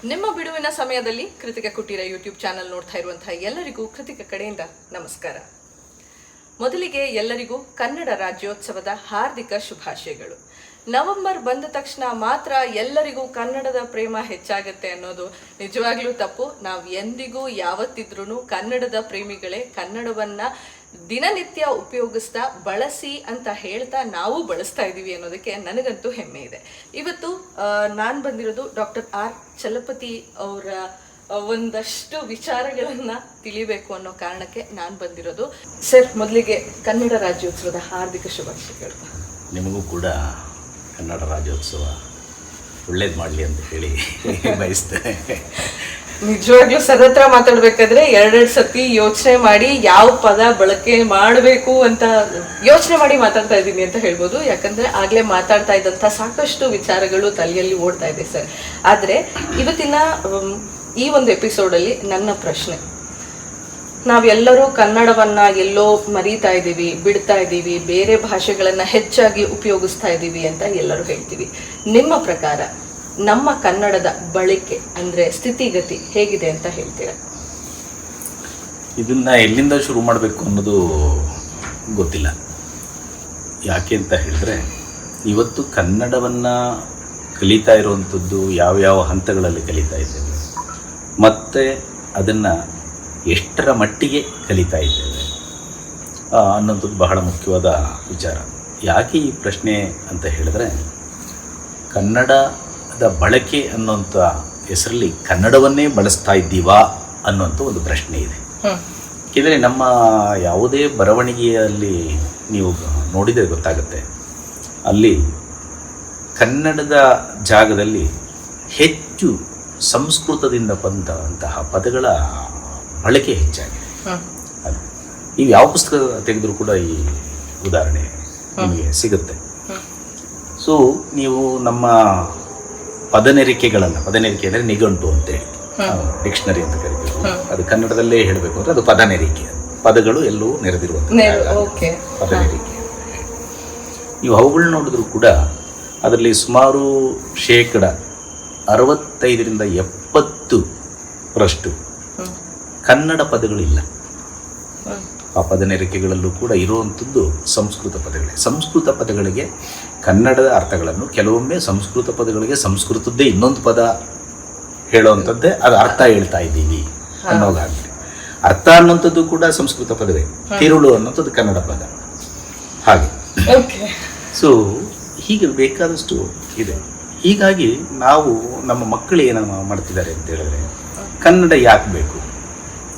ನಿಮ್ಮ ಬಿಡುವಿನ ಸಮಯದಲ್ಲಿ ಕೃತಿಕ ಕುಟೀರ ಯೂಟ್ಯೂಬ್ ಚಾನೆಲ್ ನೋಡ್ತಾ ಇರುವಂತಹ ಎಲ್ಲರಿಗೂ ಕೃತಿಕ ಕಡೆಯಿಂದ ನಮಸ್ಕಾರ. ಮೊದಲಿಗೆ ಎಲ್ಲರಿಗೂ ಕನ್ನಡ ರಾಜ್ಯೋತ್ಸವದ ಹಾರ್ದಿಕ ಶುಭಾಶಯಗಳು. ನವೆಂಬರ್ ಬಂದ ತಕ್ಷಣ ಮಾತ್ರ ಎಲ್ಲರಿಗೂ ಕನ್ನಡದ ಪ್ರೇಮ ಹೆಚ್ಚಾಗುತ್ತೆ ಅನ್ನೋದು ನಿಜವಾಗ್ಲೂ ತಪ್ಪು. ನಾವು ಎಂದಿಗೂ ಯಾವತ್ತಿದ್ರೂ ಕನ್ನಡದ ಪ್ರೇಮಿಗಳೇ. ಕನ್ನಡವನ್ನ ದಿನನಿತ್ಯ ಉಪಯೋಗಿಸ್ತಾ ಬಳಸಿ ಅಂತ ಹೇಳ್ತಾ ನಾವು ಬಳಸ್ತಾ ಇದ್ದೀವಿ ಅನ್ನೋದಕ್ಕೆ ನನಗಂತೂ ಹೆಮ್ಮೆ ಇದೆ. ಇವತ್ತು ನಾನು ಬಂದಿರೋದು ಡಾಕ್ಟರ್ ಆರ್ ಚಲಪತಿ ಅವರ ಒಂದಷ್ಟು ವಿಚಾರಗಳನ್ನ ತಿಳಿಬೇಕು ಅನ್ನೋ ಕಾರಣಕ್ಕೆ ನಾನು ಬಂದಿರೋದು. ಸರ್, ಮೊದಲಿಗೆ ಕನ್ನಡ ರಾಜ್ಯೋತ್ಸವದ ಹಾರ್ದಿಕ ಶುಭಾಶಯಗಳು. ನಿಮಗೂ ಕೂಡ ಕನ್ನಡ ರಾಜ್ಯೋತ್ಸವ ಒಳ್ಳೇದು ಮಾಡಲಿ ಅಂತ ಹೇಳಿ ಬಯಸ್ತೇನೆ. ನಿಜವಾಗ್ಲೂ ಸರ್ ಹತ್ರ ಮಾತಾಡ್ಬೇಕಾದ್ರೆ ಎರಡೆರಡು ಸತಿ ಯೋಚನೆ ಮಾಡಿ ಯಾವ ಪದ ಬಳಕೆ ಮಾಡಬೇಕು ಅಂತ ಯೋಚನೆ ಮಾಡಿ ಮಾತಾಡ್ತಾ ಇದ್ದೀನಿ ಅಂತ ಹೇಳ್ಬೋದು. ಯಾಕಂದ್ರೆ ಆಗ್ಲೇ ಮಾತಾಡ್ತಾ ಇದ್ದಂಥ ಸಾಕಷ್ಟು ವಿಚಾರಗಳು ತಲೆಯಲ್ಲಿ ಓಡ್ತಾ ಇದೆ ಸರ್. ಆದ್ರೆ ಇವತ್ತಿನ ಈ ಒಂದು ಎಪಿಸೋಡಲ್ಲಿ ನನ್ನ ಪ್ರಶ್ನೆ, ನಾವೆಲ್ಲರೂ ಕನ್ನಡವನ್ನ ಎಲ್ಲೋ ಮರೀತಾ ಇದ್ದೀವಿ, ಬಿಡ್ತಾ ಇದ್ದೀವಿ, ಬೇರೆ ಭಾಷೆಗಳನ್ನ ಹೆಚ್ಚಾಗಿ ಉಪಯೋಗಿಸ್ತಾ ಇದ್ದೀವಿ ಅಂತ ಎಲ್ಲರೂ ಹೇಳ್ತೀವಿ. ನಿಮ್ಮ ಪ್ರಕಾರ ನಮ್ಮ ಕನ್ನಡದ ಬಳಕೆ ಅಂದ್ರೆ ಸ್ಥಿತಿಗತಿ ಹೇಗಿದೆ ಅಂತ ಹೇಳ್ತೀರಾ? ಇದನ್ನ ಎಲ್ಲಿಂದ ಶುರು ಮಾಡಬೇಕು ಅನ್ನೋದು ಗೊತ್ತಿಲ್ಲ. ಯಾಕೆ ಅಂತ ಹೇಳಿದ್ರೆ, ಇವತ್ತು ಕನ್ನಡವನ್ನು ಕಲಿತಾ ಇರುವಂಥದ್ದು ಯಾವ್ಯಾವ ಹಂತಗಳಲ್ಲಿ ಕಲಿತಾ ಇದ್ದೇವೆ ಮತ್ತು ಅದನ್ನು ಎಷ್ಟರ ಮಟ್ಟಿಗೆ ಕಲಿತಾ ಇದ್ದೇವೆ ಅನ್ನೋಂಥದ್ದು ಬಹಳ ಮುಖ್ಯವಾದ ವಿಚಾರ. ಯಾಕೆ ಈ ಪ್ರಶ್ನೆ ಅಂತ ಹೇಳಿದ್ರೆ, ಕನ್ನಡದ ಬಳಕೆ ಅನ್ನೋಂಥ ಹೆಸರಲ್ಲಿ ಕನ್ನಡವನ್ನೇ ಬಳಸ್ತಾ ಇದ್ದೀವಾ ಅನ್ನೋಂಥ ಒಂದು ಪ್ರಶ್ನೆ ಇದೆ. ಏಕೆಂದರೆ ನಮ್ಮ ಯಾವುದೇ ಬರವಣಿಗೆಯಲ್ಲಿ ನೀವು ನೋಡಿದರೆ ಗೊತ್ತಾಗುತ್ತೆ, ಅಲ್ಲಿ ಕನ್ನಡದ ಜಾಗದಲ್ಲಿ ಹೆಚ್ಚು ಸಂಸ್ಕೃತದಿಂದ ಬಂದಂತಹ ಪದಗಳ ಬಳಕೆ ಹೆಚ್ಚಾಗಿದೆ. ನೀವು ಯಾವ ಪುಸ್ತಕ ತೆಗೆದರೂ ಕೂಡ ಈ ಉದಾಹರಣೆ ನಿಮಗೆ ಸಿಗುತ್ತೆ. ಸೊ ನೀವು ನಮ್ಮ ಪದನೆರಿಕೆ ಅಂದರೆ ನಿಘಂಟು ಅಂತೇಳಿ, ಡಿಕ್ಷನರಿ ಅಂತ ಕರಿತೀವಿ. ಅದು ಕನ್ನಡದಲ್ಲೇ ಹೇಳಬೇಕು ಅಂದರೆ ಅದು ಪದನೆರಿಕೆ. ಪದಗಳು ಎಲ್ಲವೂ ನೆರೆದಿರುವಂಥ ಪದನೆರಿಕೆ. ನೀವು ಅವುಗಳನ್ನ ನೋಡಿದ್ರು ಕೂಡ ಅದರಲ್ಲಿ ಸುಮಾರು 65% ಕನ್ನಡ ಪದಗಳಿಲ್ಲ. ಆ ಪದನೆರಿಕೆಗಳಲ್ಲೂ ಕೂಡ ಇರುವಂಥದ್ದು ಸಂಸ್ಕೃತ ಪದಗಳೇ. ಸಂಸ್ಕೃತ ಪದಗಳಿಗೆ ಕನ್ನಡದ ಅರ್ಥಗಳನ್ನು, ಕೆಲವೊಮ್ಮೆ ಸಂಸ್ಕೃತ ಪದಗಳಿಗೆ ಸಂಸ್ಕೃತದ್ದೇ ಇನ್ನೊಂದು ಪದ ಹೇಳುವಂಥದ್ದೇ ಅದು ಅರ್ಥ ಹೇಳ್ತಾ ಇದ್ದೀವಿ ಅನ್ನೋದಾಗಲಿ. ಅರ್ಥ ಅನ್ನೋಂಥದ್ದು ಕೂಡ ಸಂಸ್ಕೃತ ಪದವೇ. ತಿರುಳು ಅನ್ನೋಂಥದ್ದು ಕನ್ನಡ ಪದ. ಹಾಗೆ ಸೊ ಹೀಗೆ ಬೇಕಾದಷ್ಟು ಇದೆ. ಹೀಗಾಗಿ ನಾವು ನಮ್ಮ ಮಕ್ಕಳು ಏನು ಮಾಡ್ತಿದ್ದಾರೆ ಅಂತ ಹೇಳಿದ್ರೆ, ಕನ್ನಡ ಯಾಕೆ ಬೇಕು?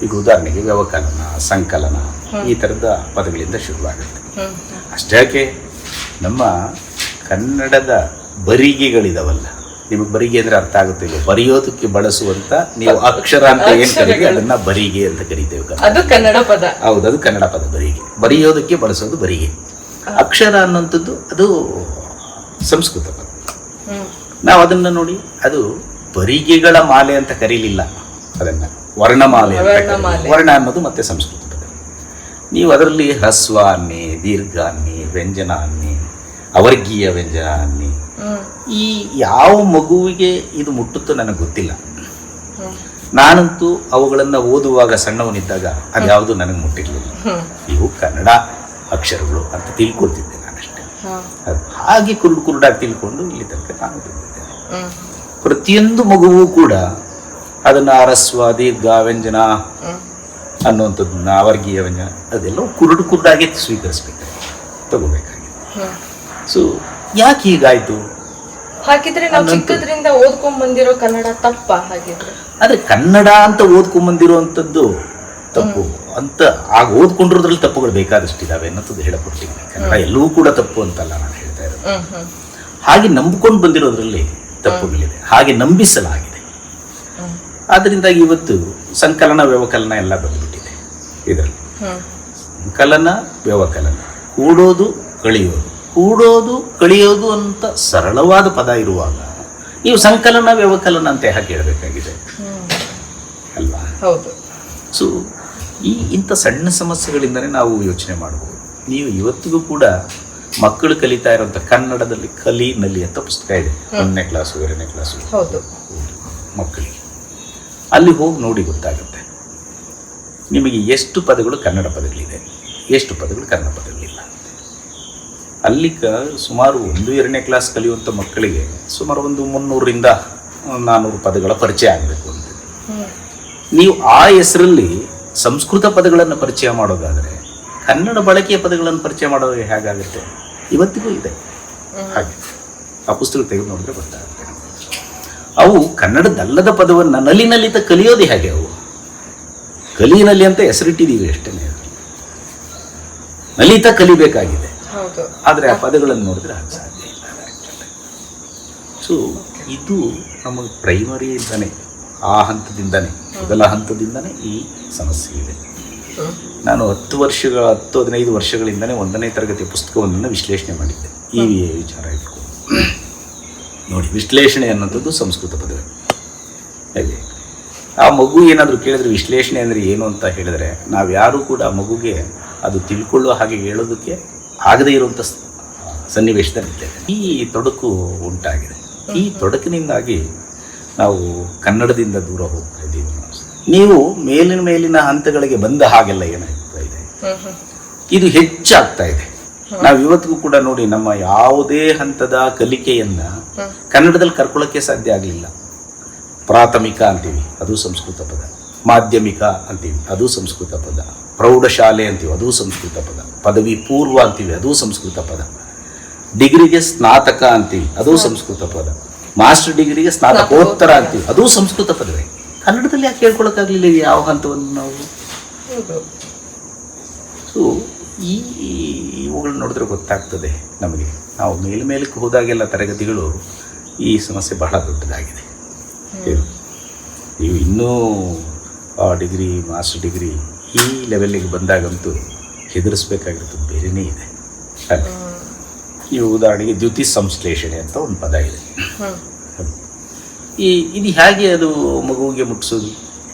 ಈಗ ಉದಾಹರಣೆಗೆ ವ್ಯವಕಲನ, ಸಂಕಲನ ಈ ಥರದ ಪದಗಳಿಂದ ಶುರುವಾಗುತ್ತೆ. ಅಷ್ಟಾಕೆ ನಮ್ಮ ಕನ್ನಡದ ಬರಿಗೆಗಳಿದಾವಲ್ಲ, ನಿಮಗೆ ಬರಿಗೆ ಅಂದರೆ ಅರ್ಥ ಆಗುತ್ತೆ ಇಲ್ಲ, ಬರೆಯೋದಕ್ಕೆ ಬಳಸುವಂತ ನೀವು ಅಕ್ಷರ ಅಂತ ಏನು ಕರೀತೀವಿ ಅದನ್ನ ಬರಿಗೆ ಅಂತ ಕರಿತೇವೆ. ಅದು ಕನ್ನಡ ಪದ. ಹೌದು, ಅದು ಕನ್ನಡ ಪದ. ಬರಿಗೆ, ಬರೆಯೋದಕ್ಕೆ ಬಳಸೋದು ಬರಿಗೆ. ಅಕ್ಷರ ಅನ್ನುವಂಥದ್ದು ಅದು ಸಂಸ್ಕೃತ ಪದ. ನಾವು ಅದನ್ನ ನೋಡಿ, ಅದು ಬರಿಗೆಗಳ ಮಾಲೆ ಅಂತ ಕರೀಲಿಲ್ಲ, ಅದನ್ನ ವರ್ಣಮಾಲೆ ಅಂತ. ವರ್ಣ ಅನ್ನೋದು ಮತ್ತೆ ಸಂಸ್ಕೃತ ಪದ. ನೀವು ಅದರಲ್ಲಿ ಹ್ರಸ್ವ ಅನ್ನಿ, ದೀರ್ಘ ಅನ್ನಿ, ವ್ಯಂಜನ ಅನ್ನಿ, ಅವರ್ಗೀಯ ವ್ಯಂಜನ ಅನ್ನಿ, ಈ ಯಾವ ಮಗುವಿಗೆ ಇದು ಮುಟ್ಟುತ್ತೋ ನನಗೆ ಗೊತ್ತಿಲ್ಲ. ನಾನಂತೂ ಅವುಗಳನ್ನು ಓದುವಾಗ ಸಣ್ಣವನಿದ್ದಾಗ ಅದ್ಯಾವುದು ನನಗೆ ಮುಟ್ಟಿರಲಿಲ್ಲ. ಇವು ಕನ್ನಡ ಅಕ್ಷರಗಳು ಅಂತ ತಿಳ್ಕೊಳ್ತಿದ್ದೆ ನಾನಷ್ಟೇ. ಹಾಗೆ ಕುರುಡಾಗಿ ತಿಳ್ಕೊಂಡು ಇಲ್ಲಿ ತನಕ ನಾನು ಬಂದಿದ್ದೇನೆ. ಪ್ರತಿಯೊಂದು ಮಗುವೂ ಕೂಡ ಅದನ್ನ ಹ್ರಸ್ವ, ದೀರ್ಘ, ವ್ಯಂಜನ ಅನ್ನುವಂಥದ್ದನ್ನ, ಅವರ್ಗೀಯ ವ್ಯಂಜನ ಅದೆಲ್ಲ ಕುರುಡಾಗಿ ಸ್ವೀಕರಿಸ್ಬೇಕು, ತಗೋಬೇಕಾಗಿದೆ. ಸೊ ಯಾಕೆ ಹೀಗಾಯ್ತು? ಹಾಗಿದ್ರೆ ನಾವು ಚಿಕ್ಕದ್ರಿಂದ ಓದ್ಕೊಂಡ್ ಬಂದಿರೋ ಕನ್ನಡ ತಪ್ಪ? ಹಾಗಿದ್ರೆ ಆದ್ರೆ ಕನ್ನಡ ಅಂತ ಓದ್ಕೊಂಡ್ ಬಂದಿರುವಂಥದ್ದು ತಪ್ಪು ಅಂತ ಆಗ ಓದ್ಕೊಂಡಿರೋದ್ರಲ್ಲಿ ತಪ್ಪುಗಳು ಬೇಕಾದಷ್ಟಿದಾವೆ ಅನ್ನೋದು ಹೇಳಕೊಡ್ತೀನಿ. ಕನ್ನಡ ಎಲ್ಲವೂ ಕೂಡ ತಪ್ಪು ಅಂತಲ್ಲ ನಾನು ಹೇಳ್ತಾ ಇರೋದು. ಹಾಗೆ ನಂಬಿಕೊಂಡು ಬಂದಿರೋದ್ರಲ್ಲಿ ತಪ್ಪುಗಳಿದೆ, ಹಾಗೆ ನಂಬಿಸಲಾಗಿದೆ. ಆದ್ರಿಂದ ಇವತ್ತು ಸಂಕಲನ, ವ್ಯವಕಲನ ಎಲ್ಲ ಬಂದ್ಬಿಟ್ಟಿದೆ ಇದರಲ್ಲಿ. ಸಂಕಲನ, ವ್ಯವಕಲನ, ಕೂಡೋದು, ಕಳಿಯೋದು, ಕೂಡೋದು, ಕಳಿಯೋದು ಅಂತ ಸರಳವಾದ ಪದ ಇರುವಾಗ ನೀವು ಸಂಕಲನ, ವ್ಯವಕಲನ ಅಂತ ಯಾಕೆ ಹೇಳಬೇಕಾಗಿದೆ ಅಲ್ವಾ? ಹೌದು. ಸೊ ಇಂಥ ಸಣ್ಣ ಸಮಸ್ಯೆಗಳಿಂದನೇ ನಾವು ಯೋಚನೆ ಮಾಡಬಹುದು. ನೀವು ಇವತ್ತಿಗೂ ಕೂಡ ಮಕ್ಕಳು ಕಲಿತಾ ಇರುವಂಥ ಕನ್ನಡದಲ್ಲಿ ಕಲಿ ನಲಿ ಅಂತ ಪುಸ್ತಕ ಇದೆ. 1ನೇ ಕ್ಲಾಸು 2ನೇ ಕ್ಲಾಸು. ಮಕ್ಕಳಿಗೆ. ಅಲ್ಲಿ ಹೋಗಿ ನೋಡಿ ಗೊತ್ತಾಗುತ್ತೆ ನಿಮಗೆ ಎಷ್ಟು ಪದಗಳು ಕನ್ನಡ ಪದಗಳಿದೆ, ಎಷ್ಟು ಪದಗಳು ಕನ್ನಡ ಪದಗಳಿಲ್ಲ. ಅಲ್ಲಿ ಸುಮಾರು 1-2ನೇ ಕ್ಲಾಸ್ ಕಲಿಯುವಂಥ ಮಕ್ಕಳಿಗೆ ಸುಮಾರು ಒಂದು 300ರಿಂದ 400 ಪದಗಳ ಪರಿಚಯ ಆಗಬೇಕು ಅಂತ. ನೀವು ಆ ಹೆಸರಲ್ಲಿ ಸಂಸ್ಕೃತ ಪದಗಳನ್ನು ಪರಿಚಯ ಮಾಡೋದಾದರೆ ಕನ್ನಡ ಬಳಕೆಯ ಪದಗಳನ್ನು ಪರಿಚಯ ಮಾಡೋದು ಹೇಗಾಗುತ್ತೆ? ಇವತ್ತಿಗೂ ಇದೆ ಹಾಗೆ. ಆ ಪುಸ್ತಕ ತೆಗೆದು ನೋಡಿದ್ರೆ ಗೊತ್ತಾಗುತ್ತೆ. ಅವು ಕನ್ನಡದಲ್ಲದ ಪದವನ್ನು ನಲಿನಲಿತ ಕಲಿಯೋದು ಹೇಗೆ? ಅವು ಕಲಿನಲ್ಲಿ ಅಂತ ಹೆಸರಿಟ್ಟಿದ್ದೀವಿ ಅಷ್ಟೇ, ನಲಿತ ಕಲಿಬೇಕಾಗಿದೆ. ಆದರೆ ಆ ಪದಗಳನ್ನು ನೋಡಿದ್ರೆ ಅದು ಸಾಧ್ಯ ಇಲ್ಲ. ಸೊ ಇದು ನಮಗೆ ಪ್ರೈಮರಿಯಿಂದನೇ, ಆ ಹಂತದಿಂದನೇ, ಮೊದಲ ಹಂತದಿಂದನೇ ಈ ಸಮಸ್ಯೆ ಇದೆ. ನಾನು 10-15 ವರ್ಷಗಳಿಂದನೇ 1ನೇ ತರಗತಿಯ ಪುಸ್ತಕವನ್ನು ವಿಶ್ಲೇಷಣೆ ಮಾಡಿದ್ದೆ ಈ ವಿಚಾರ ಇಟ್ಕೊಂಡು. ನೋಡಿ, ವಿಶ್ಲೇಷಣೆ ಅನ್ನೋಂಥದ್ದು ಸಂಸ್ಕೃತ ಪದವೇ. ಹಾಗೆ ಆ ಮಗು ಏನಾದರೂ ಕೇಳಿದ್ರೆ ವಿಶ್ಲೇಷಣೆ ಅಂದರೆ ಏನು ಅಂತ ಹೇಳಿದ್ರೆ, ನಾವು ಯಾರೂ ಕೂಡ ಆ ಮಗುಗೆ ಅದು ತಿಳ್ಕೊಳ್ಳೋ ಹಾಗೆ ಹೇಳೋದಕ್ಕೆ ಆಗದೇ ಇರುವಂಥ ಸನ್ನಿವೇಶದಲ್ಲಿದ್ದೇವೆ. ಈ ತೊಡಕು ಉಂಟಾಗಿದೆ. ಈ ತೊಡಕಿನಿಂದಾಗಿ ನಾವು ಕನ್ನಡದಿಂದ ದೂರ ಹೋಗ್ತಾ ಇದ್ದೀವಿ. ನೀವು ಮೇಲಿನ ಹಂತಗಳಿಗೆ ಬಂದ ಹಾಗೆಲ್ಲ ಏನಾಗ್ತಾ ಇದೆ, ಇದು ಹೆಚ್ಚಾಗ್ತಾ ಇದೆ. ನಾವು ಇವತ್ತಿಗೂ ಕೂಡ ನೋಡಿ, ನಮ್ಮ ಯಾವುದೇ ಹಂತದ ಕಲಿಕೆಯನ್ನ ಕನ್ನಡದಲ್ಲಿ ಕರ್ಕೊಳ್ಳೋಕ್ಕೆ ಸಾಧ್ಯ ಆಗಲಿಲ್ಲ. ಪ್ರಾಥಮಿಕ ಅಂತೀವಿ, ಅದು ಸಂಸ್ಕೃತ ಪದ. ಮಾಧ್ಯಮಿಕ ಅಂತೀವಿ, ಅದು ಸಂಸ್ಕೃತ ಪದ. ಪ್ರೌಢಶಾಲೆ ಅಂತೀವಿ, ಅದು ಸಂಸ್ಕೃತ ಪದ. ಪದವಿ ಪೂರ್ವ ಅಂತೀವಿ, ಅದು ಸಂಸ್ಕೃತ ಪದ. ಡಿಗ್ರಿಗೆ ಸ್ನಾತಕ ಅಂತೀವಿ, ಅದು ಸಂಸ್ಕೃತ ಪದ. ಮಾಸ್ಟರ್ ಡಿಗ್ರಿಗೆ ಸ್ನಾತಕೋತ್ತರ ಅಂತೀವಿ, ಅದು ಸಂಸ್ಕೃತ ಪದವೇ. ಕನ್ನಡದಲ್ಲಿ ಯಾಕೆ ಹೇಳ್ಕೊಳಕ್ಕಾಗಲಿಲ್ಲ ಯಾವ ಹಂತವನ್ನು ನಾವು? ಸೊ ಇವುಗಳನ್ನ ನೋಡಿದ್ರೆ ಗೊತ್ತಾಗ್ತದೆ ನಮಗೆ. ನಾವು ಮೇಲ್ಮೇಲಕ್ಕೆ ಹೋದಾಗೆಲ್ಲ ತರಗತಿಗಳು ಈ ಸಮಸ್ಯೆ ಬಹಳ ದೊಡ್ಡದಾಗಿದೆ. ನೀವು ಇನ್ನೂ ಡಿಗ್ರಿ, ಮಾಸ್ಟರ್ ಡಿಗ್ರಿ ಈ ಲೆವೆಲ್ಲಿಗೆ ಬಂದಾಗಂತೂ ಹೆದರಿಸ್ಬೇಕಾಗಿರ್ತದೆ ಬೇರೆಯೇ ಇದೆ. ಈ ಉದಾಹರಣೆಗೆ ದ್ಯುತಿ ಸಂಶ್ಲೇಷಣೆ ಅಂತ ಒಂದು ಪದ ಇದೆ. ಇದು ಹೇಗೆ ಅದು ಮಗುವಿಗೆ ಮುಟ್ಟಿಸೋದು?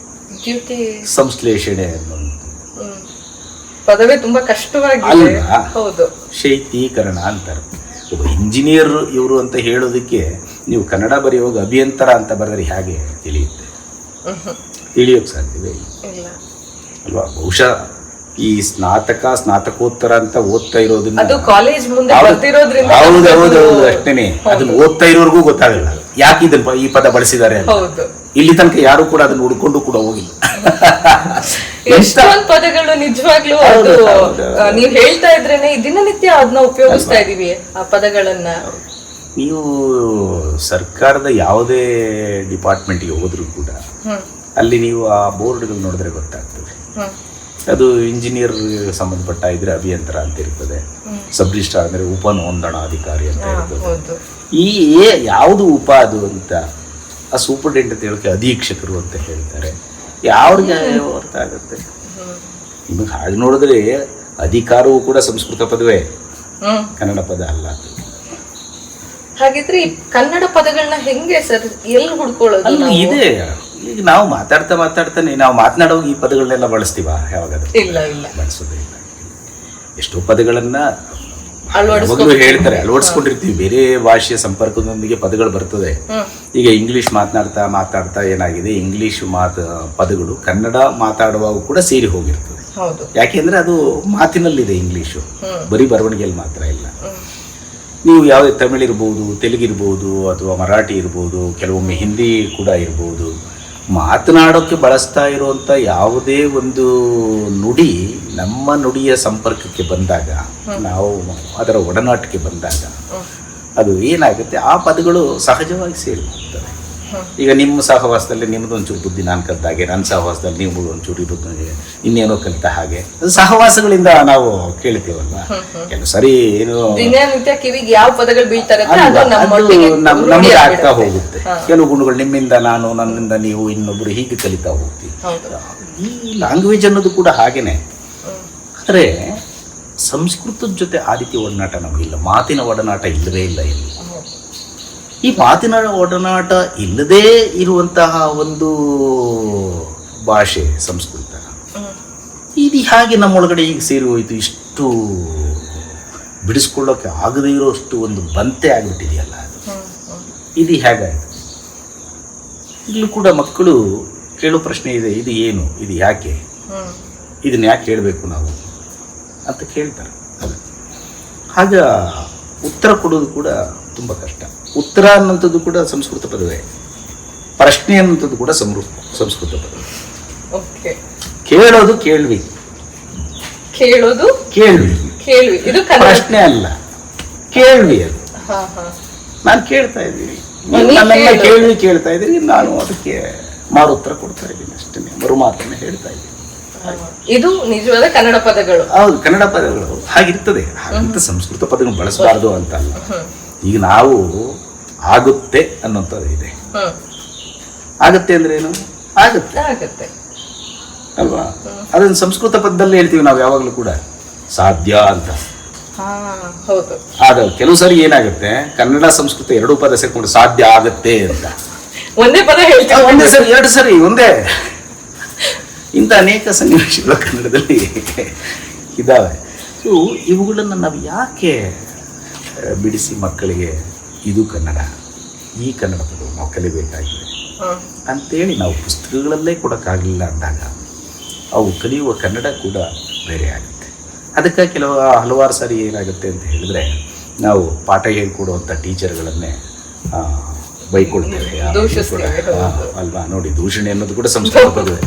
ದ್ಯುತಿ ಸಂಶ್ಲೇಷಣೆ ಅನ್ನೋದು ಪದವೇ ತುಂಬಾ ಕಷ್ಟವಾಗಿದೆ. ಹೌದು, ಶೈತ್ಯೀಕರಣ ಅಂತಾರೆ. ಒಬ್ಬ ಇಂಜಿನಿಯರ್ ಇವರು ಅಂತ ಹೇಳೋದಕ್ಕೆ ನೀವು ಕನ್ನಡ ಬರೆಯುವಾಗ ಅಭಿಯಂತರ ಅಂತ ಬರೆದ್ರೆ ಹೇಗೆ ತಿಳಿಯುತ್ತೆ? ತಿಳಿಯೋಕೆ ಸಾಧ್ಯವೇ ಇಲ್ಲ ಅಲ್ವಾ? ಬಹುಶಃ ಈ ಸ್ನಾತಕೋತ್ತರ ಅಂತ ಓದ್ತಾ ಇರೋದನ್ನ ಹೌದೌದು ಅಷ್ಟೇನೆ, ಅದನ್ನ ಓದ್ತಾ ಇರೋರ್ಗೂ ಗೊತ್ತಾಗಲ್ಲ ಯಾಕೆ ಇದನ್ನ ಈ ಪದ ಬಳಸಿದ್ದಾರೆ ಅಂತ. ಇಲ್ಲಿ ತನಕ ಯಾರು ಕೂಡ ಅದನ್ನ ಹುಡ್ಕೊಂಡು ಕೂಡ ಹೋಗಿಲ್ಲ. ಎಷ್ಟೊಂದು ಪದಗಳು ನಿಜವಾಗ್ಲೂ ನೀವು ಹೇಳ್ತಾ ಇದ್ರೇನೆ ದಿನನಿತ್ಯ ಅದನ್ನ ಉಪಯೋಗಿಸ್ತಾ ಇದೀವಿ ಆ ಪದಗಳನ್ನ. ನೀವು ಸರ್ಕಾರದ ಯಾವುದೇ ಡಿಪಾರ್ಟ್ಮೆಂಟ್ಗೆ ಹೋದ್ರು ಕೂಡ ಅಲ್ಲಿ ನೀವು ಆ ಬೋರ್ಡ್ಗಳು ನೋಡಿದ್ರೆ ಗೊತ್ತಾಗ್ತದೆ. ಅದು ಇಂಜಿನಿಯರ್ ಸಂಬಂಧಪಟ್ಟ ಇದ್ರೆ ಅಭಿಯಂತರ ಅಂತ ಇರ್ತದೆ, ಸಬ್ ರಿಜಿಸ್ಟ್ರಾರ್ ಅಂದ್ರೆ ಉಪ ನೋಂದಣಾಧಿಕಾರಿ ಅಂತ ಇರ್ತದೆ. ಈ ಯಾವುದು ಉಪ ಅದು ಅಂತ ಆ ಸೂಪರ್ಡೆಂಟ್ ಅಂತ ಹೇಳಕ್ಕೆ ಅಧೀಕ್ಷಕರು ಅಂತ ಹೇಳ್ತಾರೆ. ಯಾವ್ರಿಗೆ ಅರ್ಥ ಆಗುತ್ತೆ ನಿಮಗೆ? ಹಾಗೆ ನೋಡಿದ್ರೆ ಅಧಿಕಾರವೂ ಕೂಡ ಸಂಸ್ಕೃತ ಪದವೇ, ಕನ್ನಡ ಪದ ಅಲ್ಲ. ಹಾಗಿದ್ರೆ ಕನ್ನಡ ಪದಗಳನ್ನ ಹೆಂಗೆ ಸರ್ ಎಲ್ಲಿ ಹುಡ್ಕೊಳ್ಳೋದು? ಇದೆ, ಈಗ ನಾವು ಮಾತಾಡ್ತಾನೆ ನಾವು ಮಾತನಾಡುವಾಗ ಈ ಪದಗಳನ್ನೆಲ್ಲ ಬಳಸ್ತೀವ? ಯಾವಾಗಾದ್ರೂ ಬಳಸೋದೇ ಇಲ್ಲ. ಎಷ್ಟೋ ಪದಗಳನ್ನ ಹೇಳ್ತಾರೆ, ಅಳವಡಿಸ್ಕೊಂಡಿರ್ತೀವಿ. ಬೇರೆ ಭಾಷೆಯ ಸಂಪರ್ಕದೊಂದಿಗೆ ಪದಗಳು ಬರ್ತದೆ. ಈಗ ಇಂಗ್ಲಿಷ್ ಮಾತಾಡ್ತಾ ಏನಾಗಿದೆ, ಇಂಗ್ಲಿಷ್ ಪದಗಳು ಕನ್ನಡ ಮಾತಾಡುವಾಗ ಕೂಡ ಸೇರಿ ಹೋಗಿರ್ತದೆ. ಯಾಕೆಂದ್ರೆ ಅದು ಮಾತಿನಲ್ಲಿದೆ ಇಂಗ್ಲಿಷು, ಬರೀ ಬರವಣಿಗೆಯಲ್ಲಿ ಮಾತ್ರ ಇಲ್ಲ. ನೀವು ಯಾವುದೇ ತಮಿಳ್ ಇರ್ಬೋದು, ತೆಲುಗಿರ್ಬೋದು, ಅಥವಾ ಮರಾಠಿ ಇರ್ಬೋದು, ಕೆಲವೊಮ್ಮೆ ಹಿಂದಿ ಕೂಡ ಇರ್ಬೋದು. ಮಾತನಾಡೋಕ್ಕೆ ಬಳಸ್ತಾ ಇರುವಂಥ ಯಾವುದೇ ಒಂದು ನುಡಿ ನಮ್ಮ ನುಡಿಯ ಸಂಪರ್ಕಕ್ಕೆ ಬಂದಾಗ, ನಾವು ಅದರ ಒಡನಾಟಕ್ಕೆ ಬಂದಾಗ ಅದು ಏನಾಗುತ್ತೆ, ಆ ಪದಗಳು ಸಹಜವಾಗಿ ಸೇರಿ ಹೋಗ್ತವೆ. ಈಗ ನಿಮ್ಮ ಸಹವಾಸದಲ್ಲಿ ನಿಮ್ಮದೊಂಚೂರು ಬುದ್ಧಿ ನಾನು ಕಲಿತ ಹಾಗೆ, ನನ್ನ ಸಹವಾಸದಲ್ಲಿ ನೀವು ಒಂಚೂರು ಇನ್ನೇನೋ ಕಲಿತ ಹಾಗೆ, ಅದು ಸಹವಾಸಗಳಿಂದ ನಾವು ಕೇಳ್ತೀವಲ್ವಾ. ಕೆಲವು ಸರಿ ಏನು ಯಾವ ಪದಗಳು ಬೀಳ್ತಾರೆ ನಮಗೆ ಆಗ್ತಾ ಹೋಗುತ್ತೆ. ಕೆಲವು ಗುಣಗಳು ನಿಮ್ಮಿಂದ ನಾನು, ನನ್ನಿಂದ ನೀವು, ಇನ್ನೊಬ್ರು ಹೀಗೆ ಕಲಿತಾ ಹೋಗ್ತೀವಿ. ಈ ಲ್ಯಾಂಗ್ವೇಜ್ ಅನ್ನೋದು ಕೂಡ ಹಾಗೇನೆ. ಆದರೆ ಸಂಸ್ಕೃತದ ಜೊತೆ ಆ ರೀತಿ ಒಡನಾಟ ನಮಗಿಲ್ಲ. ಮಾತಿನ ಒಡನಾಟ ಇಲ್ಲವೇ ಇಲ್ಲ ಇಲ್ಲಿ. ಈ ಮಾತಿನ ಒಡನಾಟ ಇಲ್ಲದೇ ಇರುವಂತಹ ಒಂದು ಭಾಷೆ ಸಂಸ್ಕೃತ. ಇದು ಹಾಗೆ ನಮ್ಮೊಳಗಡೆ ಈಗ ಸೇರಿ ಹೋಯಿತು. ಇಷ್ಟು ಬಿಡಿಸ್ಕೊಳ್ಳೋಕೆ ಆಗದೇ ಇರೋಷ್ಟು ಒಂದು ಬಂತೆ ಆಗಿಬಿಟ್ಟಿದೆಯಲ್ಲ ಅದು. ಇದು ಹೇಗಾಯಿತು? ಈಗಲೂ ಕೂಡ ಮಕ್ಕಳು ಕೇಳೋ ಪ್ರಶ್ನೆ ಇದೆ, ಇದು ಏನು, ಇದು ಯಾಕೆ, ಇದನ್ನ ಯಾಕೆ ಕೇಳಬೇಕು ನಾವು ಅಂತ ಕೇಳ್ತಾರೆ. ಆಗ ಉತ್ತರ ಕೊಡೋದು ಕೂಡ ತುಂಬ ಕಷ್ಟ. ಉತ್ತರ ಅನ್ನೋಂಥದ್ದು ಕೂಡ ಸಂಸ್ಕೃತ ಪದವೇ, ಪ್ರಶ್ನೆ ಅನ್ನೋಂಥದ್ದು ಕೂಡ ಸಂಸ್ಕೃತ ಪದವೇ. ಕೇಳೋದು ಕೇಳ್ವಿ, ಕೇಳೋದು ಕೇಳ್ವಿ, ಕೇಳ್ವಿ, ಇದು ಪ್ರಶ್ನೆ ಅಲ್ಲ, ಕೇಳ್ವಿ. ಅದು ನಾನು ಕೇಳ್ತಾ ಇದ್ದೀನಿ, ನನ್ನೆಲ್ಲ ಕೇಳ್ತಾ ಇದ್ದೀನಿ, ನಾನು ಅದಕ್ಕೆ ಮಾರುತ್ತರ ಕೊಡ್ತಾ ಇದ್ದೀನಿ ಅಷ್ಟೇ, ಮರು ಮಾತನ್ನ ಹೇಳ್ತಾ ಇದ್ದೀನಿ. ಇದು ನಿಜವಾದ ಕನ್ನಡ ಪದಗಳು. ಹೌದು, ಕನ್ನಡ ಪದಗಳು ಹಾಗಿರ್ತದೆ. ಹಾಗಂತ ಸಂಸ್ಕೃತ ಪದಗಳು ಬಳಸಬಾರ್ದು ಅಂತ ಅಲ್ಲ. ಈಗ ನಾವು ಆಗುತ್ತೆ ಅನ್ನೋಂಥದ್ದು ಇದೆ. ಆಗತ್ತೆ ಅಂದ್ರೆ ಏನು? ಆಗತ್ತೆ ಅಲ್ವಾ? ಅದನ್ನ ಸಂಸ್ಕೃತ ಪದದಲ್ಲಿ ಹೇಳ್ತೀವಿ ನಾವು ಯಾವಾಗಲೂ ಕೂಡ, ಸಾಧ್ಯ ಅಂತ. ಆಗ ಕೆಲವು ಸರಿ ಏನಾಗುತ್ತೆ, ಕನ್ನಡ ಸಂಸ್ಕೃತ ಎರಡೂ ಪದ ಸೇರ್ಕೊಂಡು ಸಾಧ್ಯ ಆಗತ್ತೆ ಅಂತ ಒಂದೇ ಪದ ಹೇಳ್ತೀವಿ, ಒಂದೇ ಸರಿ, ಎರಡು ಸರಿ ಒಂದೇ. ಇಂಥ ಅನೇಕ ಸನ್ನಿವೇಶಗಳು ಕನ್ನಡದಲ್ಲಿ ಇದ್ದಾವೆ. ಸೊ ಇವುಗಳನ್ನು ನಾವು ಯಾಕೆ ಬಿಡಿಸಿ ಮಕ್ಕಳಿಗೆ ಇದು ಕನ್ನಡ, ಈ ಕನ್ನಡ ಪದ ನಾವು ಕಲಿಬೇಕಾಗಿದೆ ಅಂತೇಳಿ ನಾವು ಪುಸ್ತಕಗಳಲ್ಲೇ ಕೊಡೋಕ್ಕಾಗಲಿಲ್ಲ ಅಂದಾಗ ಅವು ಕಲಿಯುವ ಕನ್ನಡ ಕೂಡ ಬೇರೆ ಆಗುತ್ತೆ. ಅದಕ್ಕೆ ಹಲವಾರು ಸಾರಿ ಏನಾಗುತ್ತೆ ಅಂತ ಹೇಳಿದ್ರೆ, ನಾವು ಪಾಠ ಹೇಳ್ಕೊಡುವಂಥ ಟೀಚರ್ಗಳನ್ನೇ ಬೈಕೊಳ್ತೇವೆ ಅಲ್ವಾ. ನೋಡಿ, ದೂಷಣೆ ಅನ್ನೋದು ಕೂಡ ಸಂಸ್ಕೃತ ಪದವೇ.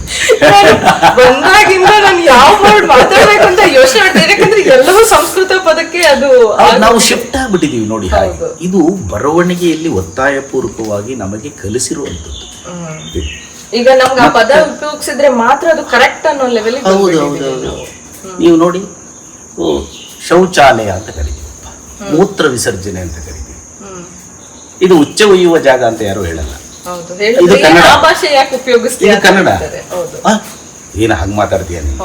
ಬಂದಾಗಿಂದ ನಾನು ಯಾವ ವರ್ಡ್ ಮಾತಾಡ್ಬೇಕು ಅಂತ ಯೋಚನೆ ಮಾಡ್ತೀನಿ, ಯಾಕಂದ್ರೆ ಎಲ್ಲವೂ ಸಂಸ್ಕೃತ ಪದಕ್ಕೆ ಅದು ನಾವು ಶಿಫ್ಟ್ ಆಗ್ಬಿಟ್ಟಿದೀವಿ ನೋಡಿ. ಹಾಗೆ ಇದು ಬರವಣಿಗೆಯಲ್ಲಿ ಒತ್ತಾಯಪೂರ್ವಕವಾಗಿ ನಮಗೆ ಕಲಿಸಿರುವಂಥದ್ದು. ಈಗ ನಮ್ಗೆ ಆ ಪದ ಉಪಯೋಗಿಸಿದ್ರೆ ಮಾತ್ರ ಅದು ಕರೆಕ್ಟ್ ಅನ್ನೋ ಲೆವೆಲ್. ಹೌದು. ನೀವು ನೋಡಿ, ಶೌಚಾಲಯ ಅಂತ ಕರಿತೀವಿ, ಮೂತ್ರ ವಿಸರ್ಜನೆ ಅಂತ ಕರಿತೀವಿ. ಇದು ಉಚ್ಚ ಒಯ್ಯುವ ಜಾಗ ಅಂತ ಯಾರು ಹೇಳಲ್ಲ. ಇದು ಕನ್ನಡ ಭಾಷೆ ಯಾಕೆ ಉಪಯೋಗಿಸ್ತೀವಿ? ಇದು ಕನ್ನಡ. ಏನು ಹಾಗೆ ಮಾತಾಡ್ತೀಯ ನೀನು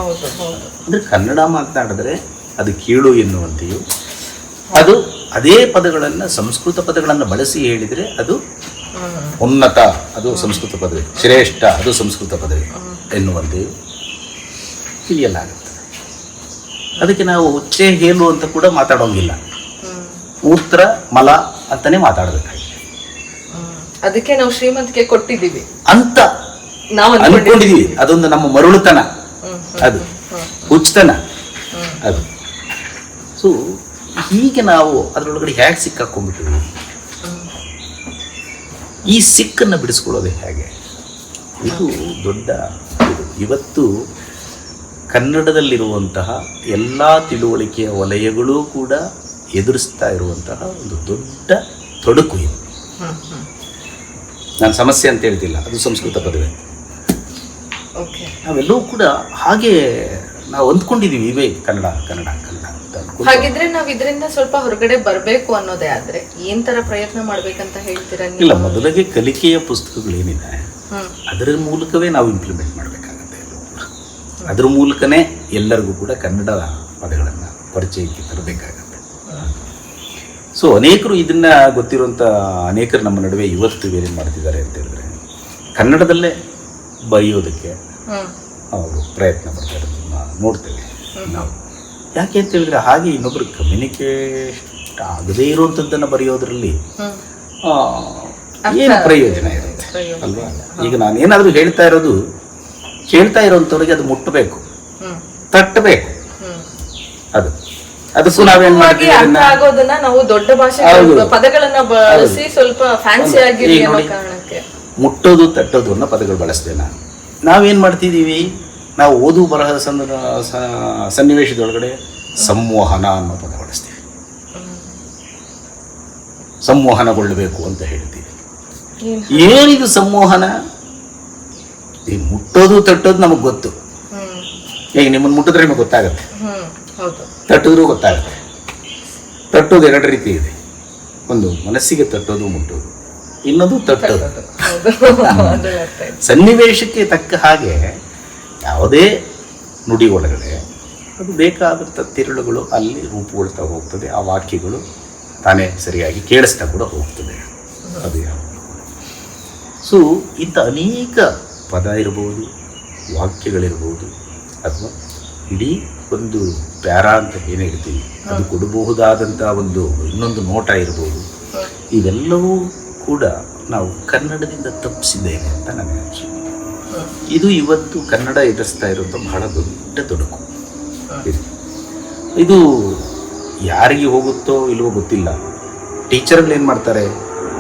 ಅಂದ್ರೆ, ಕನ್ನಡ ಮಾತನಾಡಿದ್ರೆ ಅದು ಕೀಳು ಎನ್ನುವಂತೆಯೂ, ಅದು ಅದೇ ಪದಗಳನ್ನ ಸಂಸ್ಕೃತ ಪದಗಳನ್ನು ಬಳಸಿ ಹೇಳಿದ್ರೆ ಅದು ಉನ್ನತ, ಅದು ಸಂಸ್ಕೃತ ಪದವಿ, ಶ್ರೇಷ್ಠ, ಅದು ಸಂಸ್ಕೃತ ಪದವಿ ಎನ್ನುವಂತೆಯೂ ತಿಳಿಯಲಾಗುತ್ತದೆ. ಅದಕ್ಕೆ ನಾವು ಉಚ್ಚೆ ಹೇಲು ಅಂತ ಕೂಡ ಮಾತಾಡೋಂಗಿಲ್ಲ, ಮೂತ್ರ ಮಲ ಅಂತಾನೆ ಮಾತಾಡಬೇಕಾಗಿದೆ. ಅದಕ್ಕೆ ನಾವು ಶ್ರೀಮಂತಿಕೆ ಕೊಟ್ಟಿದ್ದೀವಿ ಅಂತ ನಾವು ಅನ್ಕೊಂಡಿದೀವಿ. ಅದೊಂದು ನಮ್ಮ ಮರುಳುತನ, ಅದು ಹುಚ್ಚತನ ಅದು. ಸೊ ಹೀಗೆ ನಾವು ಅದರೊಳಗಡೆ ಹೇಗೆ ಸಿಕ್ಕಾಕೊಂಡ್ಬಿಟ್ಟಿವಿ, ಈ ಸಿಕ್ಕನ್ನು ಬಿಡಿಸ್ಕೊಳ್ಳೋದು ಹೇಗೆ, ಇದು ದೊಡ್ಡ ಇವತ್ತು ಕನ್ನಡದಲ್ಲಿರುವಂತಹ ಎಲ್ಲ ತಿಳುವಳಿಕೆಯ ವಲಯಗಳೂ ಕೂಡ ಎದುರಿಸ್ತಾ ಇರುವಂತಹ ಒಂದು ದೊಡ್ಡ ತೊಡಕು ಇದು. ನಾನು ಸಮಸ್ಯೆ ಅಂತ ಹೇಳ್ತಿಲ್ಲ, ಅದು ಸಂಸ್ಕೃತ ಪದವೇ. ನಾವೆಲ್ಲವೂ ಕೂಡ ಹಾಗೆ ನಾವು ಅಂದ್ಕೊಂಡಿದೀವಿ, ಇವೇ ಕನ್ನಡ ಕನ್ನಡ ಕನ್ನಡ ಅಂತ. ಹಾಗಿದ್ರೆ ನಾವು ಇದರಿಂದ ಸ್ವಲ್ಪ ಹೊರಗಡೆ ಬರಬೇಕು ಅನ್ನೋದೇ ಆದ್ರೆ ಏನ್ ತರ ಪ್ರಯತ್ನ ಮಾಡ್ಬೇಕಂತ ಹೇಳ್ತೀರಾ? ಇಲ್ಲ, ಮೊದಲಿಗೆ ಕಲಿಕೆಯ ಪುಸ್ತಕಗಳೇನಿದೆ ಅದರ ಮೂಲಕವೇ ನಾವು ಇಂಪ್ಲಿಮೆಂಟ್ ಮಾಡಬೇಕಾಗತ್ತೆ. ಅದ್ರ ಮೂಲಕನೇ ಎಲ್ಲರಿಗೂ ಕೂಡ ಕನ್ನಡ ಪದಗಳನ್ನು ಪರಿಚಯಕ್ಕೆ ತರಬೇಕಾಗತ್ತೆ. ಸೊ ಅನೇಕರು ಇದನ್ನ ಗೊತ್ತಿರುವಂಥ ಅನೇಕರು ನಮ್ಮ ನಡುವೆ ಇವತ್ತು ಏನೇನು ಮಾಡ್ತಿದ್ದಾರೆ ಅಂತ ಹೇಳಿದ್ರೆ, ಕನ್ನಡದಲ್ಲೇ ಬರೆಯೋದಕ್ಕೆ ಅವರು ಪ್ರಯತ್ನ ಪಡ್ತಾ ಇರೋದನ್ನ ನೋಡ್ತೇವೆ ನಾವು. ಯಾಕೆ ಅಂತ ಹೇಳಿದ್ರೆ, ಹಾಗೆ ಇನ್ನೊಬ್ರು ಕಮ್ಯುನಿಕೇಟ್ ಆಗದೇ ಇರುವಂಥದ್ದನ್ನು ಬರೆಯೋದ್ರಲ್ಲಿ ಏನು ಪ್ರಯೋಜನ ಇರುತ್ತೆ ಅಲ್ವಾ? ಈಗ ನಾನೇನಾದರೂ ಹೇಳ್ತಾ ಇರೋದು ಕೇಳ್ತಾ ಇರೋಂಥವ್ರಿಗೆ ಅದು ಮುಟ್ಟಬೇಕು, ತಟ್ಟಬೇಕು. ಅದಕ್ಕೂ ನಾವೇನ್ ಮಾಡ್ತೀವಿ, ನಾವು ದೊಡ್ಡ ಭಾಷೆ ಪದಗಳನ್ನ ಬಳಸಿ ಸ್ವಲ್ಪ ಫ್ಯಾನ್ಸಿ ಆಗಿ ಮುಟ್ಟೋದು ತಟ್ಟೋದು ಅನ್ನೋ ಪದಗಳು ಬಳಸ್ತೇವೆ. ನಾವೇನ್ ಮಾಡ್ತಿದೀವಿ, ನಾವು ಓದು ಬರಹದ ಸನ್ನಿವೇಶದೊಳಗಡೆ ಸಂಮೋಹನ ಅನ್ನೋ ಪದ ಬಳಸ್ತೀವಿ. ಸಂಮೋಹನಗೊಳ್ಳಬೇಕು ಅಂತ ಹೇಳ್ತೀವಿ. ಏನಿದು ಸಂಮೋಹನ? ಈ ಮುಟ್ಟೋದು ತಟ್ಟೋದು ನಮಗ್ ಗೊತ್ತು. ಈಗ ನಿಮ್ಮನ್ನು ಮುಟ್ಟಿದ್ರೆ ನಿಮಗೆ ಗೊತ್ತಾಗತ್ತೆ, ತಟ್ಟಿದ್ರೂ ಗೊತ್ತಾಗುತ್ತೆ. ತಟ್ಟೋದು ಎರಡು ರೀತಿ ಇದೆ, ಒಂದು ಮನಸ್ಸಿಗೆ ತಟ್ಟೋದು ಮುಟ್ಟೋದು, ಇನ್ನೊಂದು ತಟ್ಟೋದು. ಸನ್ನಿವೇಶಕ್ಕೆ ತಕ್ಕ ಹಾಗೆ ಯಾವುದೇ ನುಡಿ ಒಳಗಡೆ ಅದು ಬೇಕಾದಂಥ ತಿರುಳುಗಳು ಅಲ್ಲಿ ರೂಪುಗೊಳ್ತಾ ಹೋಗ್ತದೆ. ಆ ವಾಕ್ಯಗಳು ತಾನೇ ಸರಿಯಾಗಿ ಕೇಳಿಸ್ತಾ ಕೂಡ ಹೋಗ್ತದೆ. ಅದು ಸೊ ಇಂಥ ಅನೇಕ ಪದ ಇರ್ಬೋದು, ವಾಕ್ಯಗಳಿರ್ಬೋದು, ಅಥವಾ ಇಡೀ ಒಂದು ಪ್ಯಾರಾ ಅಂತ ಏನು ಹೇಳ್ತೀವಿ ಅದು ಕೊಡಬಹುದಾದಂಥ ಒಂದು ಇನ್ನೊಂದು ನೋಟ ಇರ್ಬೋದು. ಇವೆಲ್ಲವೂ ಕೂಡ ನಾವು ಕನ್ನಡದಿಂದ ತಪ್ಪಿಸಿದ್ದೇವೆ ಅಂತ ನನಗೆ ಅನಿಸುತ್ತೆ. ಇದು ಇವತ್ತು ಕನ್ನಡ ಎದುರಿಸ್ತಾ ಇರುವಂಥ ಬಹಳ ದೊಡ್ಡ ತೊಡಕು. ಇದು ಯಾರಿಗೆ ಹೋಗುತ್ತೋ ಇಲ್ವೋ ಗೊತ್ತಿಲ್ಲ. ಟೀಚರ್ಗಳು ಏನು ಮಾಡ್ತಾರೆ,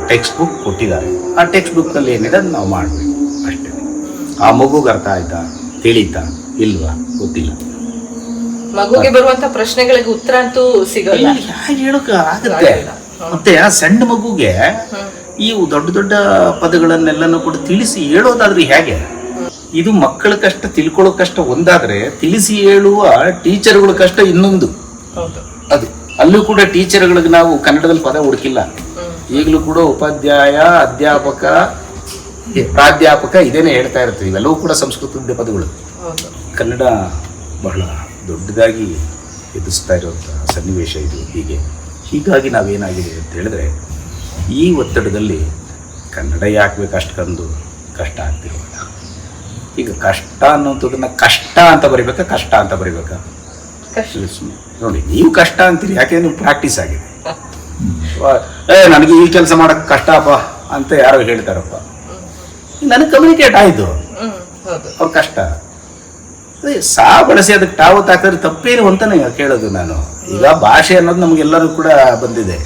ಟೆಕ್ಸ್ಟ್ ಬುಕ್ ಕೊಟ್ಟಿದ್ದಾರೆ, ಆ ಟೆಕ್ಸ್ಟ್ ಬುಕ್ನಲ್ಲಿ ಏನಿದೆ ಅದು ನಾವು ಮಾಡಬೇಕು ಅಷ್ಟೇ. ಆ ಮಗುಗೆ ಅರ್ಥ ಆಯ್ತಾ, ತಿಳಿತಾ ಇಲ್ವಾ ಗೊತ್ತಿಲ್ಲ. ಮಗುಗೆ ಬರುವಂತ ಪ್ರಶ್ನೆಗಳಿಗೆ ಉತ್ತರ ಅಂತೂ ಸಿಗಲ್ಲ, ಹೇಗೆ ಹೇಳೋಕೆ ಆಗುತ್ತೆ. ಮತ್ತೆ ಆ ಸಣ್ಣ ಮಗುಗೆ ಈ ದೊಡ್ಡ ದೊಡ್ಡ ಪದಗಳನ್ನೆಲ್ಲನೂ ಕೂಡ ತಿಳಿಸಿ ಹೇಳೋದಾದ್ರೆ ಹೇಗೆ? ಇದು ಮಕ್ಕಳ ಕಷ್ಟ, ತಿಳ್ಕೊಳ್ಳೋ ಕಷ್ಟ ಒಂದಾದ್ರೆ, ತಿಳಿಸಿ ಹೇಳುವ ಟೀಚರ್ಗಳ ಕಷ್ಟ ಇನ್ನೊಂದು. ಅದು ಅಲ್ಲೂ ಕೂಡ ಟೀಚರ್ಗಳಿಗೆ ನಾವು ಕನ್ನಡದಲ್ಲಿ ಪದ ಹುಡುಕಿಲ್ಲ. ಈಗಲೂ ಕೂಡ ಉಪಾಧ್ಯಾಯ, ಅಧ್ಯಾಪಕ, ಪ್ರಾಧ್ಯಾಪಕ ಇದೇನೆ ಹೇಳ್ತಾ ಇರ್ತೀವಿ. ಇವೆಲ್ಲವೂ ಕೂಡ ಸಂಸ್ಕೃತದ ಪದಗಳು. ಕನ್ನಡ ಬಹಳ ದೊಡ್ಡದಾಗಿ ಎದುರಿಸ್ತಾ ಇರುವಂಥ ಸನ್ನಿವೇಶ ಇದು. ಹೀಗಾಗಿ ನಾವೇನಾಗಿದೆ ಅಂತ ಹೇಳಿದ್ರೆ, ಈ ಒತ್ತಡದಲ್ಲಿ ಕನ್ನಡ ಯಾಕೆ ಬೇಕು ಅಷ್ಟೊಂದು ಕಷ್ಟ ಆಗ್ತಿರೋಲ್ಲ. ಈಗ ಕಷ್ಟ ಅನ್ನೋಂಥದ್ದನ್ನ ಕಷ್ಟ ಅಂತ ಬರಿಬೇಕಾ, ಕಷ್ಟ ಅಂತ ಬರಿಬೇಕಾ? ನೋಡಿ, ನೀವು ಕಷ್ಟ ಅಂತೀರಿ, ಯಾಕೆಂದ್ರೆ ನೀವು ಪ್ರಾಕ್ಟೀಸ್ ಆಗಿದೆ. ನನಗೆ ಈ ಕೆಲಸ ಮಾಡೋಕ್ಕೆ ಕಷ್ಟಪ್ಪ ಅಂತ ಯಾರೋ ಹೇಳ್ತಾರಪ್ಪ, ನನಗೆ ಕಮ್ಯುನಿಕೇಟ್ ಆಯಿತು, ಅವ್ರ ಕಷ್ಟ. ಅದೇ ಸಾ ಬಳಸಿ ಅದಕ್ಕೆ ಟಾವತ್ ಹಾಕಿದ್ರೆ ತಪ್ಪೇನು ಅಂತಾನೆ ಕೇಳೋದು ನಾನು. ಈಗ ಭಾಷೆ ಅನ್ನೋದು ನಮಗೆಲ್ಲರೂ ಕೂಡ ಬಂದಿದೆ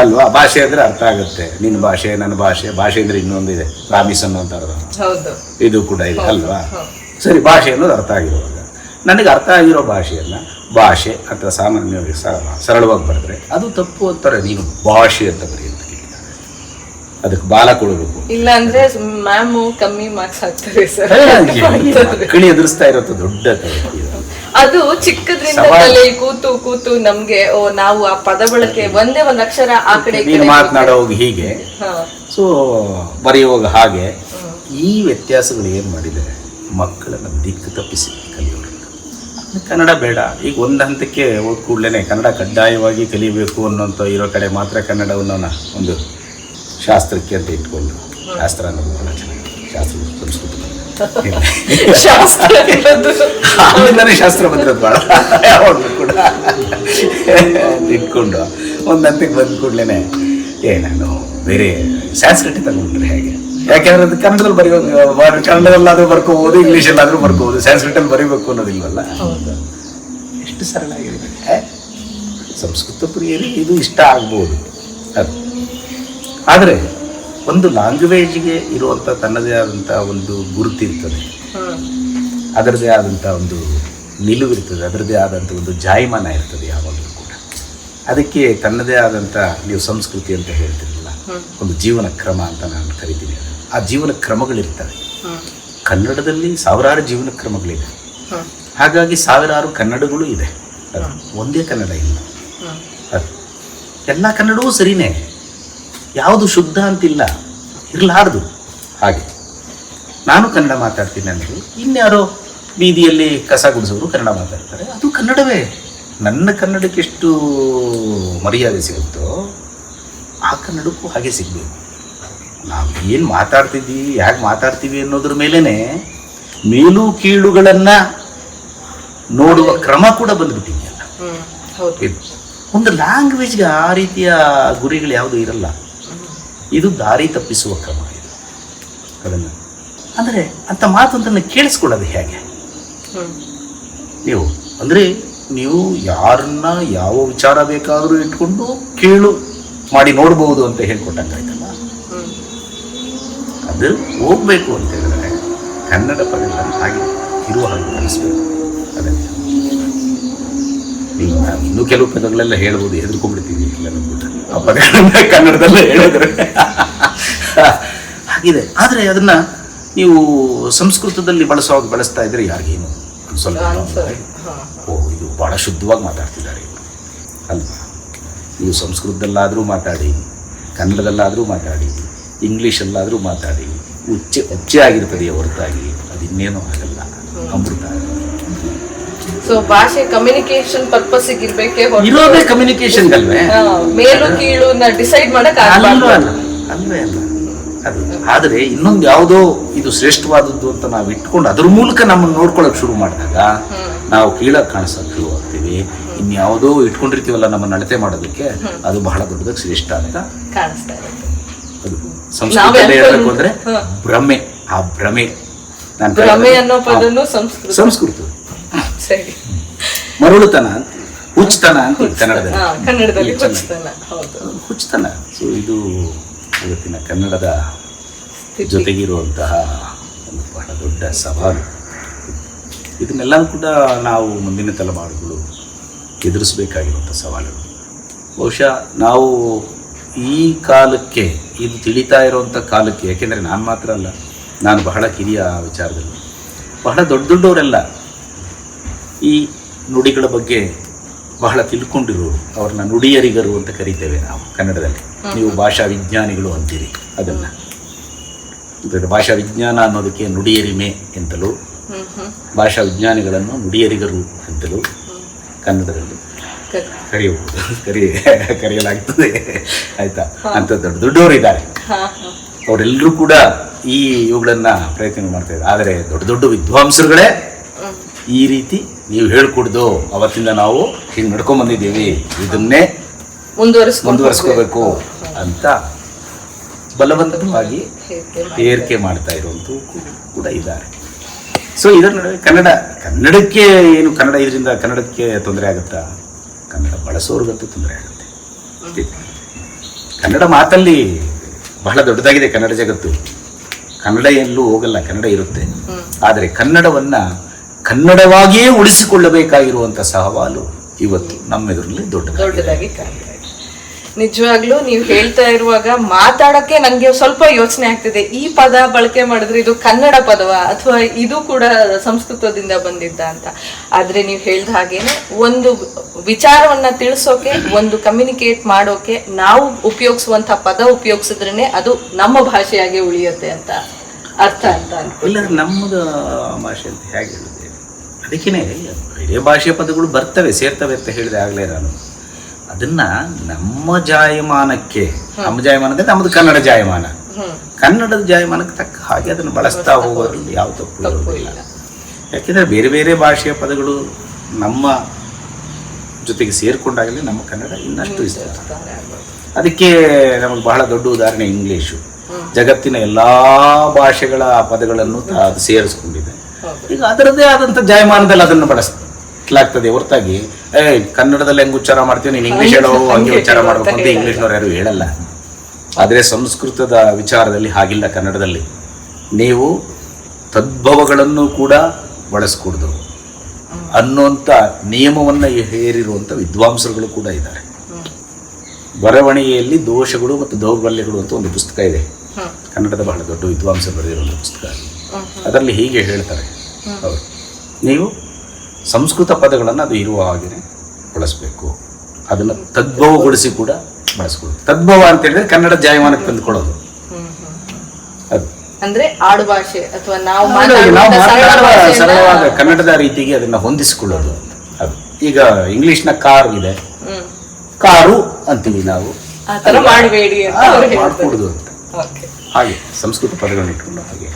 ಅಲ್ವಾ? ಭಾಷೆ ಅಂದ್ರೆ ಅರ್ಥ ಆಗುತ್ತೆ. ನಿನ್ನ ಭಾಷೆ, ನನ್ನ ಭಾಷೆ, ಭಾಷೆ ಅಂದ್ರೆ ಇನ್ನೊಂದಿದೆ, ಪ್ರಾಮಿಸ್ ಅನ್ನೋಂಥದ್ದು, ಇದು ಕೂಡ ಇದೆ ಅಲ್ವಾ? ಸರಿ, ಭಾಷೆ ಅನ್ನೋದು ಅರ್ಥ ಆಗಿರುವಾಗ ನನಗೆ ಅರ್ಥ ಆಗಿರೋ ಭಾಷೆಯನ್ನ ಭಾಷೆ ಅಂತ ಸಾಮಾನ್ಯವಾಗಿ ಸರಳವಾಗಿ ಬರೆದ್ರೆ ಅದು ತಪ್ಪು ಅಂತಾರೆ. ನೀನು ಭಾಷೆ ಅಂತ ಬರೀ ಅಂತ ಕೇಳಿದ್ದಾರೆ, ಅದಕ್ಕೆ ಬಾಲ ಕೊಡಬೇಕು. ಇಲ್ಲ ಅಂದ್ರೆ ಮ್ಯಾಮ್ ಕಮ್ಮಿ ಮಾರ್ಕ್ಸ್ ಹಾಕ್ತಾರೆ ಸರ್. ಮಕ್ಕಳು ಎದುರಿಸ್ತಾ ಇರೋದು ದೊಡ್ಡ ಅದು ಚಿಕ್ಕದ್ರಿಂದ ತಲೆ ಕೂತು ಕೂತು ನಮ್ಗೆ ನಾವು ಆ ಪದ ಬಳಕೆ ಒಂದೇ ಒಂದು ಅಕ್ಷರ ಆ ಕಡೆ ಮಾತನಾಡೋವಾಗ ಹೀಗೆ, ಸೊ ಬರೆಯುವಾಗ ಹಾಗೆ. ಈ ವ್ಯತ್ಯಾಸಗಳು ಏನು ಮಾಡಿದರೆ ಮಕ್ಕಳನ್ನ ದಿಕ್ಕು ತಪ್ಪಿಸಿ ಕಲಿಯೋರು. ಕನ್ನಡ ಬೇಡ, ಈಗ ಒಂದು ಹಂತಕ್ಕೆ ಹೋದ ಕೂಡಲೇ ಕನ್ನಡ ಕಡ್ಡಾಯವಾಗಿ ಕಲಿಬೇಕು ಅನ್ನೋಂಥ ಇರೋ ಕಡೆ ಮಾತ್ರ ಕನ್ನಡವನ್ನು ಒಂದು ಶಾಸ್ತ್ರಕ್ಕೆ ಅಂತ ಇಟ್ಕೊಂಡು, ಶಾಸ್ತ್ರ ಅನ್ನೋದು ಬಹಳ ಚೆನ್ನಾಗಿ, ಶಾಸ್ತ್ರ ಸಂಸ್ಕೃತ ಅಲ್ಲಿಂದಾನೆ ಶಾಸ್ತ್ರ ಬಂದಿರೋದು ಭಾಳ ಯಾವಾಗಲೂ ಕೂಡ ಇಟ್ಕೊಂಡು ಒಂದು ಹಂತಕ್ಕೆ ಬಂದ ಕೂಡಲೇ ನಾನು ಬೇರೆ ಸಂಸ್ಕೃತಿ ತಗೊಂಡ್ರೆ ಹೇಗೆ? ಯಾಕೆಂದ್ರೆ ಅದು ಕನ್ನಡದಲ್ಲಿ ಕನ್ನಡದಲ್ಲಾದ್ರೂ ಬರ್ಕೋಬಹುದು, ಇಂಗ್ಲೀಷಲ್ಲಾದ್ರೂ ಬರ್ಕೋಬಹುದು, ಸಂಸ್ಕೃತಲ್ಲಿ ಬರೀಬೇಕು ಅನ್ನೋದಿಲ್ವಲ್ಲ. ಎಷ್ಟು ಸರಳ ಆಗಿರುತ್ತೆ. ಸಂಸ್ಕೃತ ಪ್ರಿಯರಿಗೆ ಇದು ಇಷ್ಟ ಆಗ್ಬೋದು ಅದು. ಆದರೆ ಒಂದು ಲ್ಯಾಂಗ್ವೇಜ್ಗೆ ಇರುವಂಥ ತನ್ನದೇ ಆದಂಥ ಒಂದು ಗುರುತಿರ್ತದೆ, ಅದರದೇ ಆದಂಥ ಒಂದು ನಿಲುವಿರ್ತದೆ, ಅದರದೇ ಆದಂಥ ಒಂದು ಜಾಯಮಾನ ಇರ್ತದೆ ಯಾವಾಗಲೂ ಕೂಡ. ಅದಕ್ಕೆ ತನ್ನದೇ ಆದಂಥ, ನೀವು ಸಂಸ್ಕೃತಿ ಅಂತ ಹೇಳ್ತಿರಲಿಲ್ಲ, ಒಂದು ಜೀವನ ಕ್ರಮ ಅಂತ ನಾನು ಕರಿತೀನಿ. ಆ ಜೀವನ ಕ್ರಮಗಳಿರ್ತವೆ. ಕನ್ನಡದಲ್ಲಿ ಸಾವಿರಾರು ಜೀವನ ಕ್ರಮಗಳಿವೆ, ಹಾಗಾಗಿ ಸಾವಿರಾರು ಕನ್ನಡಗಳು ಇದೆ. ಅದು ಒಂದೇ ಕನ್ನಡ ಇಲ್ಲ. ಅದು ಎಲ್ಲ ಕನ್ನಡವೂ ಸರಿನೇ, ಯಾವುದು ಶುದ್ಧ ಅಂತಿಲ್ಲ, ಇರಲಾರ್ದು. ಹಾಗೆ ನಾನು ಕನ್ನಡ ಮಾತಾಡ್ತೀನಿ ಅಂದರೆ ಇನ್ಯಾರೋ ಬೀದಿಯಲ್ಲಿ ಕಸ ಗುಡಿಸೋರು ಕನ್ನಡ ಮಾತಾಡ್ತಾರೆ, ಅದು ಕನ್ನಡವೇ. ನನ್ನ ಕನ್ನಡಕ್ಕೆ ಎಷ್ಟು ಮರ್ಯಾದೆ ಸಿಗುತ್ತೋ ಆ ಕನ್ನಡಕ್ಕೂ ಹಾಗೆ ಸಿಗಬೇಕು. ನಾವು ಏನು ಮಾತಾಡ್ತಿದ್ದೀವಿ, ಹೇಗೆ ಮಾತಾಡ್ತೀವಿ ಅನ್ನೋದ್ರ ಮೇಲೇ ಮೇಲು ಕೀಳುಗಳನ್ನು ನೋಡುವ ಕ್ರಮ ಕೂಡ ಬಂದ್ಬಿಟ್ಟಿದೆಯಲ್ಲ. ಒಂದು ಲ್ಯಾಂಗ್ವೇಜ್ಗೆ ಆ ರೀತಿಯ ಗುರಿಗಳು ಯಾವುದೂ ಇರಲ್ಲ. ಇದು ದಾರಿ ತಪ್ಪಿಸುವ ಕ್ರಮ ಇದು. ಅದನ್ನು ಅಂದರೆ ಅಂಥ ಮಾತೊಂದನ್ನು ಕೇಳಿಸ್ಕೊಳ್ಳೋದು ಹೇಗೆ ನೀವು? ಅಂದರೆ ನೀವು ಯಾರನ್ನ ಯಾವ ವಿಚಾರ ಬೇಕಾದರೂ ಇಟ್ಕೊಂಡು ಕೇಳು ಮಾಡಿ ನೋಡ್ಬೋದು ಅಂತ ಹೇಳ್ಕೊಟ್ಟಂಗಾಯ್ತಲ್ಲ. ಅದು ಹೋಗ್ಬೇಕು ಅಂತ ಹೇಳಿದ್ರೆ ಕನ್ನಡ ಪದಗಳನ್ನು ಹಾಗೆ ಇರುವ ಹಾಗೆ ಕಲಿಸ್ಬೇಕು. ಅದನ್ನು ನೀವು ಇನ್ನೂ ಕೆಲವು ಪದಗಳೆಲ್ಲ ಹೇಳ್ಬೋದು, ಹೆದರ್ಕೊಂಡ್ಬಿಡ್ತೀವಿ ಎಲ್ಲರೂ ಕೂಡ ಆ ಪದಗಳನ್ನ ಕನ್ನಡದಲ್ಲೇ ಹೇಳಿದ್ರೆ ಹಾಗಿದೆ. ಆದರೆ ಅದನ್ನು ನೀವು ಸಂಸ್ಕೃತದಲ್ಲಿ ಬಳಸ್ತಾ ಇದ್ರೆ ಯಾರಿಗೇನು ಅನ್ಸಲ್ಲ. ಇದು ಭಾಳ ಶುದ್ಧವಾಗಿ ಮಾತಾಡ್ತಿದ್ದಾರೆ ಅಲ್ವಾ? ನೀವು ಸಂಸ್ಕೃತದಲ್ಲಾದರೂ ಮಾತಾಡಿ, ಕನ್ನಡದಲ್ಲಾದರೂ ಮಾತಾಡಿ, ಇಂಗ್ಲೀಷಲ್ಲಾದರೂ ಮಾತಾಡಿ, ಉಚ್ಚೆ ಆಗಿರ್ತದೆ ಹೊರತಾಗಿ ಅದು ಇನ್ನೇನೂ ಆಗಲ್ಲ, ಅಮೃತ. ಸೊ ಭಾಷೆ ಕಮ್ಯುನಿಕೇಶನ್ ಪರ್ಪಸ್ ಇರ್ಬೇಕೆ, ಇರೋದೇ ಕಮ್ಯುನಿಕೇಶನ್ ಅಲ್ವೇ? ಮೇಲು ಕೀಳು ಡಿಸೈಡ್ ಮಾಡಕ್ ಅಲ್ವೇ ಅಲ್ಲ ಅದು. ಆದರೆ ಇನ್ನೊಂದು ಯಾವುದೋ ಇದು ಶ್ರೇಷ್ಠವಾದದ್ದು ಅಂತ ನಾವು ಇಟ್ಕೊಂಡು ಅದ್ರ ಮೂಲಕ ನಮ್ಮನ್ನು ನೋಡ್ಕೊಳ್ಳೋಕೆ ಶುರು ಮಾಡಿದಾಗ ನಾವು ಕೀಳಾಗಿ ಕಾಣಿಸೋಕೆ ಶುರು ಆಗ್ತೀವಿ. ಇನ್ಯಾವುದೋ ಇಟ್ಕೊಂಡಿರ್ತೀವಲ್ಲ ನಮ್ಮನ್ನು ಅಳತೆ ಮಾಡೋದಕ್ಕೆ, ಅದು ಬಹಳ ದೊಡ್ಡದಾಗಿ ಶ್ರೇಷ್ಠ ಅಂತ ಕಾಣಿಸ್ತಾ ಇರುತ್ತೆ. ಅದು ಸಂಸ್ಕೃತದಲ್ಲಿ ಹೇಳಬೇಕು ಅಂದ್ರೆ ಭ್ರಮೆ. ಆ ಭ್ರಮೆ ಭ್ರಮೆ ಅನ್ನೋ ಪದನು ಸಂಸ್ಕೃತ. ಸರಿ. ಮರುಳುತನ ಅಂತ, ಹುಚ್ಚತನ ಅಂತ ಕನ್ನಡದಲ್ಲಿ ಹುಚ್ಚತನ. ಸೊ ಇದು ಇವತ್ತಿನ ಕನ್ನಡದ ಜೊತೆಗಿರುವಂತಹ ಒಂದು ಬಹಳ ದೊಡ್ಡ ಸವಾಲು. ಇದನ್ನೆಲ್ಲ ಕೂಡ ನಾವು ಮುಂದಿನ ತಲೆಮಾರುಗಳು ಎದುರಿಸಬೇಕಾಗಿರುವಂಥ ಸವಾಲುಗಳು. ಬಹುಶಃ ನಾವು ಈ ಕಾಲಕ್ಕೆ ಇದು ತಿಳಿತಾ ಇರುವಂಥ ಕಾಲಕ್ಕೆ, ಯಾಕೆಂದರೆ ನಾನು ಮಾತ್ರ ಅಲ್ಲ, ನಾನು ಬಹಳ ಕಿರಿಯ ವಿಚಾರದಲ್ಲಿ ಬಹಳ ದೊಡ್ಡವರೆಲ್ಲ ಈ ನುಡಿಗಳ ಬಗ್ಗೆ ಬಹಳ ತಿಳ್ಕೊಂಡಿರೋರು, ಅವ್ರನ್ನ ನುಡಿಯರಿಗರು ಅಂತ ಕರಿತೇವೆ ನಾವು ಕನ್ನಡದಲ್ಲಿ. ನೀವು ಭಾಷಾ ವಿಜ್ಞಾನಿಗಳು ಅಂತೀರಿ ಅದನ್ನು. ಭಾಷಾ ವಿಜ್ಞಾನ ಅನ್ನೋದಕ್ಕೆ ನುಡಿಯರಿಮೆ ಎಂತಲೂ, ಭಾಷಾ ವಿಜ್ಞಾನಿಗಳನ್ನು ನುಡಿಯರಿಗರು ಅಂತಲೂ ಕನ್ನಡದಲ್ಲಿ ಕರೆಯಲಾಗ್ತದೆ. ಆಯ್ತಾ? ಅಂತ ದೊಡ್ಡವರು ಇದ್ದಾರೆ. ಅವರೆಲ್ಲರೂ ಕೂಡ ಈ ಇವುಗಳನ್ನ ಪ್ರಯತ್ನ ಮಾಡ್ತಾ ಇದ್ದಾರೆ. ಆದರೆ ದೊಡ್ಡ ವಿದ್ವಾಂಸರುಗಳೇ ಈ ರೀತಿ ನೀವು ಹೇಳ್ಕೊಡ್ದು ಅವತ್ತಿಂದ ನಾವು ಹಿಂಗೆ ನಡ್ಕೊಂಡ್ ಬಂದಿದ್ದೀವಿ, ಇದನ್ನೇ ಮುಂದುವರಿಸ್ಕೋಬೇಕು ಅಂತ ಬಲವಂತವಾಗಿ ಏರಿಕೆ ಮಾಡ್ತಾ ಇರುವಂತೂ ಕೂಡ ಇದ್ದಾರೆ. ಸೊ ಇದರ ನಡುವೆ ಕನ್ನಡಕ್ಕೆ ಏನು ಇದರಿಂದ ಕನ್ನಡಕ್ಕೆ ತೊಂದರೆ ಆಗುತ್ತಾ? ಕನ್ನಡ ಬಳಸೋರ್ಗಂತೂ ತೊಂದರೆ ಆಗುತ್ತೆ. ಕನ್ನಡ ಮಾತಲ್ಲಿ ಬಹಳ ದೊಡ್ಡದಾಗಿದೆ ಕನ್ನಡ ಜಗತ್ತು. ಕನ್ನಡ ಎಲ್ಲೂ ಹೋಗಲ್ಲ, ಕನ್ನಡ ಇರುತ್ತೆ. ಆದರೆ ಕನ್ನಡವನ್ನ ಕನ್ನಡವಾಗಿಯೇ ಉಳಿಸಿಕೊಳ್ಳಬೇಕಾಗಿರುವಂಥ ಸವಾಲು ಇವತ್ತು ನಮ್ಮೆದುರಲ್ಲಿ ದೊಡ್ಡದಾಗಿ ಕಾಣ್ತಾ ಇದೆ. ನಿಜವಾಗ್ಲೂ ನೀವು ಹೇಳ್ತಾ ಇರುವಾಗ ಮಾತಾಡಕ್ಕೆ ನನ್ಗೆ ಸ್ವಲ್ಪ ಯೋಚನೆ ಆಗ್ತಿದೆ, ಈ ಪದ ಬಳಕೆ ಮಾಡಿದ್ರೆ ಇದು ಕನ್ನಡ ಪದವಾ ಅಥವಾ ಇದು ಕೂಡ ಸಂಸ್ಕೃತದಿಂದ ಬಂದಿದ್ದ ಅಂತ. ಆದ್ರೆ ನೀವು ಹೇಳ್ದ ಹಾಗೇನೆ ಒಂದು ವಿಚಾರವನ್ನ ತಿಳಿಸೋಕೆ, ಒಂದು ಕಮ್ಯುನಿಕೇಟ್ ಮಾಡೋಕೆ ನಾವು ಉಪಯೋಗಿಸುವಂತ ಪದ ಉಪಯೋಗಿಸಿದ್ರೇನೆ ಅದು ನಮ್ಮ ಭಾಷೆಯಾಗಿ ಉಳಿಯುತ್ತೆ ಅಂತ ಅರ್ಥ ಅಂತ. ಇಲ್ಲ, ನಮ್ಮದು ಭಾಷೆ ಅಂತ ಹೇಗೆ ಹೇಳಿದೆ, ಅದಕ್ಕೇನೆ ಬೇರೆ ಭಾಷೆಯ ಪದಗಳು ಬರ್ತವೆ, ಸೇರ್ತವೆ ಅಂತ ಹೇಳಿದೆ ಆಗಲೇ ನಾನು. ಅದನ್ನ ನಮ್ಮ ಜಾಯಮಾನಕ್ಕೆ, ನಮ್ಮ ಜಾಯಮಾನ ಅಂದ್ರೆ ನಮ್ಮದು ಕನ್ನಡ ಜಾಯಮಾನ, ಕನ್ನಡದ ಜಾಯಮಾನಕ್ಕೆ ತಕ್ಕ ಹಾಗೆ ಅದನ್ನು ಬಳಸ್ತಾ ಹೋಗೋದ್ರಲ್ಲಿ ಯಾವ ತಪ್ಪು ಇಲ್ಲ. ಯಾಕೆಂದ್ರೆ ಬೇರೆ ಬೇರೆ ಭಾಷೆಯ ಪದಗಳು ನಮ್ಮ ಜೊತೆಗೆ ಸೇರ್ಕೊಂಡಾಗಲೇ ನಮ್ಮ ಕನ್ನಡ ಇನ್ನಷ್ಟು ಇಷ್ಟ. ಅದಕ್ಕೆ ನಮಗೆ ಬಹಳ ದೊಡ್ಡ ಉದಾಹರಣೆ ಇಂಗ್ಲೀಷು. ಜಗತ್ತಿನ ಎಲ್ಲಾ ಭಾಷೆಗಳ ಪದಗಳನ್ನು ಅದು ಸೇರಿಸ್ಕೊಂಡಿದೆ. ಈಗ ಅದರದ್ದೇ ಆದಂಥ ಜಾಯಮಾನದಲ್ಲಿ ಅದನ್ನು ಬಳಸಲಾಗ್ತದೆ ಹೊರತಾಗಿ ಕನ್ನಡದಲ್ಲಿ ಹೆಂಗೆ ಉಚ್ಚಾರ ಮಾಡ್ತೀವಿ, ನೀನು ಇಂಗ್ಲೀಷ್ ಹೇಳೋ ಹಂಗೆ ಉಚ್ಚಾರ ಮಾಡ್ಬೇಕು ಅಂತ ಇಂಗ್ಲೀಷ್ನವ್ರು ಯಾರು ಹೇಳಲ್ಲ. ಆದರೆ ಸಂಸ್ಕೃತದ ವಿಚಾರದಲ್ಲಿ ಹಾಗಿಲ್ಲ. ಕನ್ನಡದಲ್ಲಿ ನೀವು ತದ್ಭವಗಳನ್ನು ಕೂಡ ಬಳಸ್ಕೊಡ್ದು ಅನ್ನುವಂಥ ನಿಯಮವನ್ನು ಹೇರಿರುವಂಥ ವಿದ್ವಾಂಸರುಗಳು ಕೂಡ ಇದ್ದಾರೆ. ಬರವಣಿಗೆಯಲ್ಲಿ ದೋಷಗಳು ಮತ್ತು ದೌರ್ಬಲ್ಯಗಳು ಅಂತ ಒಂದು ಪುಸ್ತಕ ಇದೆ, ಕನ್ನಡದ ಬಹಳ ದೊಡ್ಡ ವಿದ್ವಾಂಸರು ಬರೆದಿರುವಂಥ ಪುಸ್ತಕ. ಅದರಲ್ಲಿ ಹೀಗೆ ಹೇಳ್ತಾರೆ ಅವರು, ನೀವು ಸಂಸ್ಕೃತ ಪದಗಳನ್ನು ಅದು ಇರುವ ಹಾಗೆಯೇ ಬಳಸಬೇಕು, ಅದನ್ನು ತದ್ಭವಗೊಳಿಸಿ ಕೂಡ ಬಳಸ್ಕೊಳ್ಳೋದು. ತದ್ಭವ ಅಂತ ಹೇಳಿದ್ರೆ ಕನ್ನಡ ಜಾಯಮಾನಕ್ಕೆ ತಂದುಕೊಳ್ಳೋದು. ಅದು ಅಂದ್ರೆ ಆಡು ಭಾಷೆ ಅಥವಾ ನಾವು ಸರಳವಾದ ಕನ್ನಡದ ರೀತಿಗೆ ಅದನ್ನ ಹೊಂದಿಸಿಕೊಳ್ಳೋದು. ಅದು ಈಗ ಇಂಗ್ಲಿಷ್ನ ಕಾರು ಇದೆ, ಕಾರು ಅಂತೀವಿ ನಾವು, ಮಾಡ್ಕೊಡುದು ಅಂತ. ಹಾಗೆ ಸಂಸ್ಕೃತ ಪದಗಳನ್ನ ಇಟ್ಕೊಂಡು ಹಾಗೆ.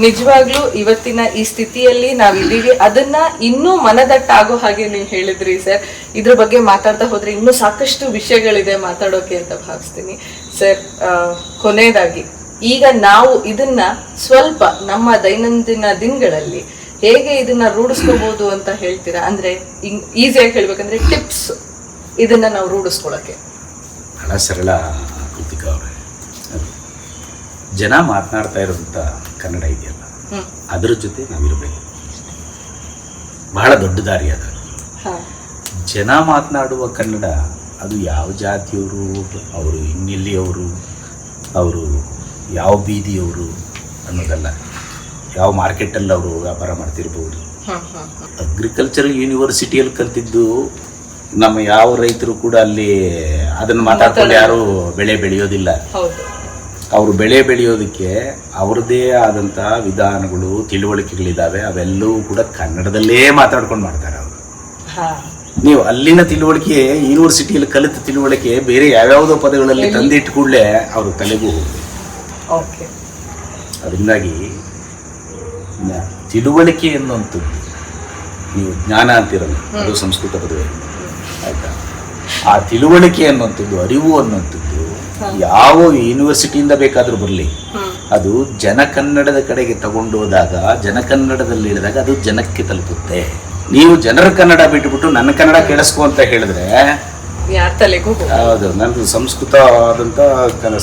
ನಿಜವಾಗ್ಲೂ ಇವತ್ತಿನ ಈ ಸ್ಥಿತಿಯಲ್ಲಿ ನಾವಿದ್ದೀವಿ. ಅದನ್ನ ಇನ್ನೂ ಮನದಟ್ಟಾಗೋ ಹಾಗೆ ನೀವು ಹೇಳಿದ್ರಿ ಸರ್. ಇದ್ರ ಬಗ್ಗೆ ಮಾತಾಡ್ತಾ ಹೋದ್ರೆ ಇನ್ನೂ ಸಾಕಷ್ಟು ವಿಷಯಗಳಿದೆ ಮಾತಾಡೋಕೆ ಅಂತ ಭಾವಿಸ್ತೀನಿ ಸರ್. ಕೊನೆಯದಾಗಿ ಈಗ ನಾವು ಇದನ್ನ ಸ್ವಲ್ಪ ನಮ್ಮ ದೈನಂದಿನ ದಿನಗಳಲ್ಲಿ ಹೇಗೆ ಇದನ್ನ ರೂಢಿಸ್ಕೋಬಹುದು ಅಂತ ಹೇಳ್ತೀರಾ? ಅಂದ್ರೆ ಈಸಿಯಾಗಿ ಹೇಳ್ಬೇಕಂದ್ರೆ ಟಿಪ್ಸ್, ಇದನ್ನ ನಾವು ರೂಢಿಸ್ಕೊಳಕ್ಕೆ. ಬಹಳ ಸರಳ ಕೃತಿಕಾ ಅವರೇ. ಜನ ಮಾತನಾಡ್ತಾ ಇರುವಂತ ಕನ್ನಡ ಇದೆಯಲ್ಲ, ಅದ್ರ ಜೊತೆ ನಾವಿರಬೇಕು. ಬಹಳ ದೊಡ್ಡ ದಾರಿ ಅದು. ಜನ ಮಾತನಾಡುವ ಕನ್ನಡ ಅದು ಯಾವ ಜಾತಿಯವರು, ಅವರು ಇನ್ನೆಲ್ಲಿಯವರು, ಅವರು ಯಾವ ಬೀದಿಯವರು ಅನ್ನೋದಲ್ಲ, ಯಾವ ಮಾರ್ಕೆಟಲ್ಲಿ ಅವರು ವ್ಯಾಪಾರ ಮಾಡ್ತಿರ್ಬೋದು. ಅಗ್ರಿಕಲ್ಚರಲ್ ಯೂನಿವರ್ಸಿಟಿಯಲ್ಲಿ ಕಲ್ತಿದ್ದು ನಮ್ಮ ಯಾವ ರೈತರು ಕೂಡ ಅಲ್ಲಿ ಅದನ್ನು ಮಾತಾಡ್ಕೊಂಡು ಯಾರು ಬೆಳೆ ಬೆಳೆಯೋದಿಲ್ಲ. ಅವರು ಬೆಳೆ ಬೆಳೆಯೋದಕ್ಕೆ ಅವ್ರದ್ದೇ ಆದಂತಹ ವಿಧಾನಗಳು, ತಿಳುವಳಿಕೆಗಳಿದ್ದಾವೆ. ಅವೆಲ್ಲವೂ ಕೂಡ ಕನ್ನಡದಲ್ಲೇ ಮಾತಾಡ್ಕೊಂಡು ಮಾಡ್ತಾರೆ ಅವರು. ನೀವು ಅಲ್ಲಿನ ತಿಳುವಳಿಕೆ, ಯೂನಿವರ್ಸಿಟಿಯಲ್ಲಿ ಕಲಿತ ತಿಳುವಳಿಕೆ ಬೇರೆ ಯಾವ್ಯಾವುದೋ ಪದಗಳಲ್ಲಿ ತಂದಿಟ್ಟು ಕೂಡಲೇ ಅವರು ತಲೆಗೂ ಹೋಗುತ್ತೆ. ಅದರಿಂದಾಗಿ ತಿಳುವಳಿಕೆ ಎನ್ನುವಂಥದ್ದು, ನೀವು ಜ್ಞಾನ ಅಂತಿರಲ್ಲ, ಅದು ಸಂಸ್ಕೃತ ಪದವೇ ಆಯ್ತಾ. ಆ ತಿಳುವಳಿಕೆ ಅನ್ನುವಂಥದ್ದು, ಅರಿವು ಅನ್ನುವಂಥದ್ದು ಯಾವ ಯೂನಿವರ್ಸಿಟಿಯಿಂದ ಬೇಕಾದರೂ ಬರಲಿ, ಅದು ಜನಕನ್ನಡದ ಕಡೆಗೆ ತಗೊಂಡೋದಾಗ, ಜನಕನ್ನಡದಲ್ಲಿ ಹೇಳಿದಾಗ ಅದು ಜನಕ್ಕೆ ತಲುಪುತ್ತೆ. ನೀವು ಜನರ ಕನ್ನಡ ಬಿಟ್ಟುಬಿಟ್ಟು ನನ್ನ ಕನ್ನಡ ಕೇಳಿಸ್ಕೊ ಅಂತ ಹೇಳಿದ್ರೆ ಯಾರ ತಲೆಗೂ ಹೌದು. ನನ್ನದು ಸಂಸ್ಕೃತವಾದಂಥ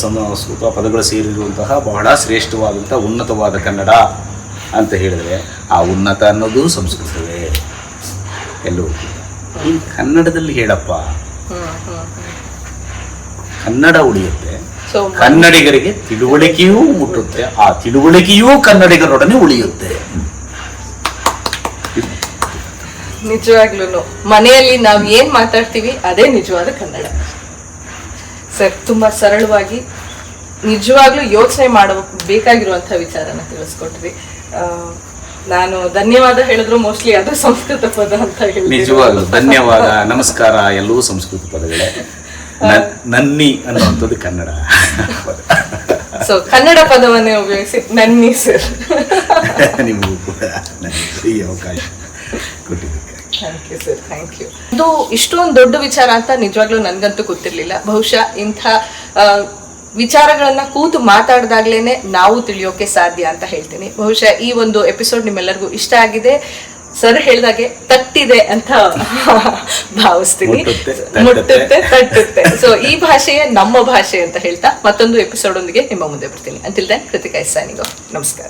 ಸಂಸ್ಕೃತ ಪದಗಳು ಸೇರಿರುವಂತಹ ಬಹಳ ಶ್ರೇಷ್ಠವಾದಂಥ ಉನ್ನತವಾದ ಕನ್ನಡ ಅಂತ ಹೇಳಿದ್ರೆ ಆ ಉನ್ನತ ಅನ್ನೋದು ಸಂಸ್ಕೃತವೇ. ಎಲ್ಲವೂ ಈ ಕನ್ನಡದಲ್ಲಿ ಹೇಳಪ್ಪ, ಕನ್ನಡ ಉಳಿಯುತ್ತೆ, ಕನ್ನಡಿಗರಿಗೆ ತಿಳುವಳಿಕೆಯೂ ಮುಟ್ಟುತ್ತೆ, ಆ ತಿಳುವಳಿಕೆಯೂ ಕನ್ನಡಿಗರೊಡನೆ ಉಳಿಯುತ್ತೆ. ನಿಜವಾಗ್ಲೂ ಮನೆಯಲ್ಲಿ ನಾವು ಏನ್ ಮಾತಾಡ್ತೀವಿ ಅದೇ ನಿಜವಾದ ಕನ್ನಡ. ಸರ್, ತುಂಬಾ ಸರಳವಾಗಿ ನಿಜವಾಗ್ಲೂ ಯೋಚನೆ ಬೇಕಾಗಿರುವಂತಹ ವಿಚಾರನ ತಿಳಿಸ್ಕೊಟ್ರಿ. ನಾನು ಧನ್ಯವಾದ ಹೇಳಿದ್ರು ಮೋಸ್ಟ್ಲಿ ಅದು ಸಂಸ್ಕೃತ ಪದ ಅಂತ ಹೇಳಿ. ನಿಜವಾಗ್ಲೂ ಧನ್ಯವಾದ, ನಮಸ್ಕಾರ ಎಲ್ಲವೂ ಸಂಸ್ಕೃತ ಪದಗಳೇ. ನನ್ನಿ ಅನ್ನುವಂಥದ್ದು ಕನ್ನಡ ಪದ. ಸೊ ಕನ್ನಡ ಪದವನ್ನೇ ಉಪಯೋಗಿಸಿ ನನ್ನಿ ಸರ್. ನಿಮಗೂ ಕೂಡ ಈ ಅವಕಾಶ ಕೊಟ್ಟಿದ್ದಕ್ಕೆ thank you sir, thank you. ಇದು ಇಷ್ಟೊಂದು ದೊಡ್ಡ ವಿಚಾರ ಅಂತ ನಿಜವಾಗ್ಲೂ ನನ್ಗಂತೂ ಗೊತ್ತಿರ್ಲಿಲ್ಲ. ಬಹುಶಃ ಇಂಥ ವಿಚಾರಗಳನ್ನ ಕೂತು ಮಾತಾಡ್ದಾಗ್ಲೇನೆ ನಾವು ತಿಳಿಯೋಕೆ ಸಾಧ್ಯ ಅಂತ ಹೇಳ್ತೀನಿ. ಬಹುಶಃ ಈ ಒಂದು ಎಪಿಸೋಡ್ ನಿಮ್ಮೆಲ್ಲರಿಗೂ ಇಷ್ಟ ಆಗಿದೆ, ಸರ್ ಹೇಳ್ದಾಗೆ ತಟ್ಟಿದೆ ಅಂತ ಭಾವಿಸ್ತೀನಿ. ಮುಟ್ಟುತ್ತೆ, ತಟ್ಟುತ್ತೆ. ಸೊ ಈ ಭಾಷೆಯೇ ನಮ್ಮ ಭಾಷೆ ಅಂತ ಹೇಳ್ತಾ ಮತ್ತೊಂದು ಎಪಿಸೋಡ್ ಒಂದಿಗೆ ನಿಮ್ಮ ಮುಂದೆ ಬರ್ತೀನಿ. Until then, Krithika is signing off. ನಮಸ್ಕಾರ.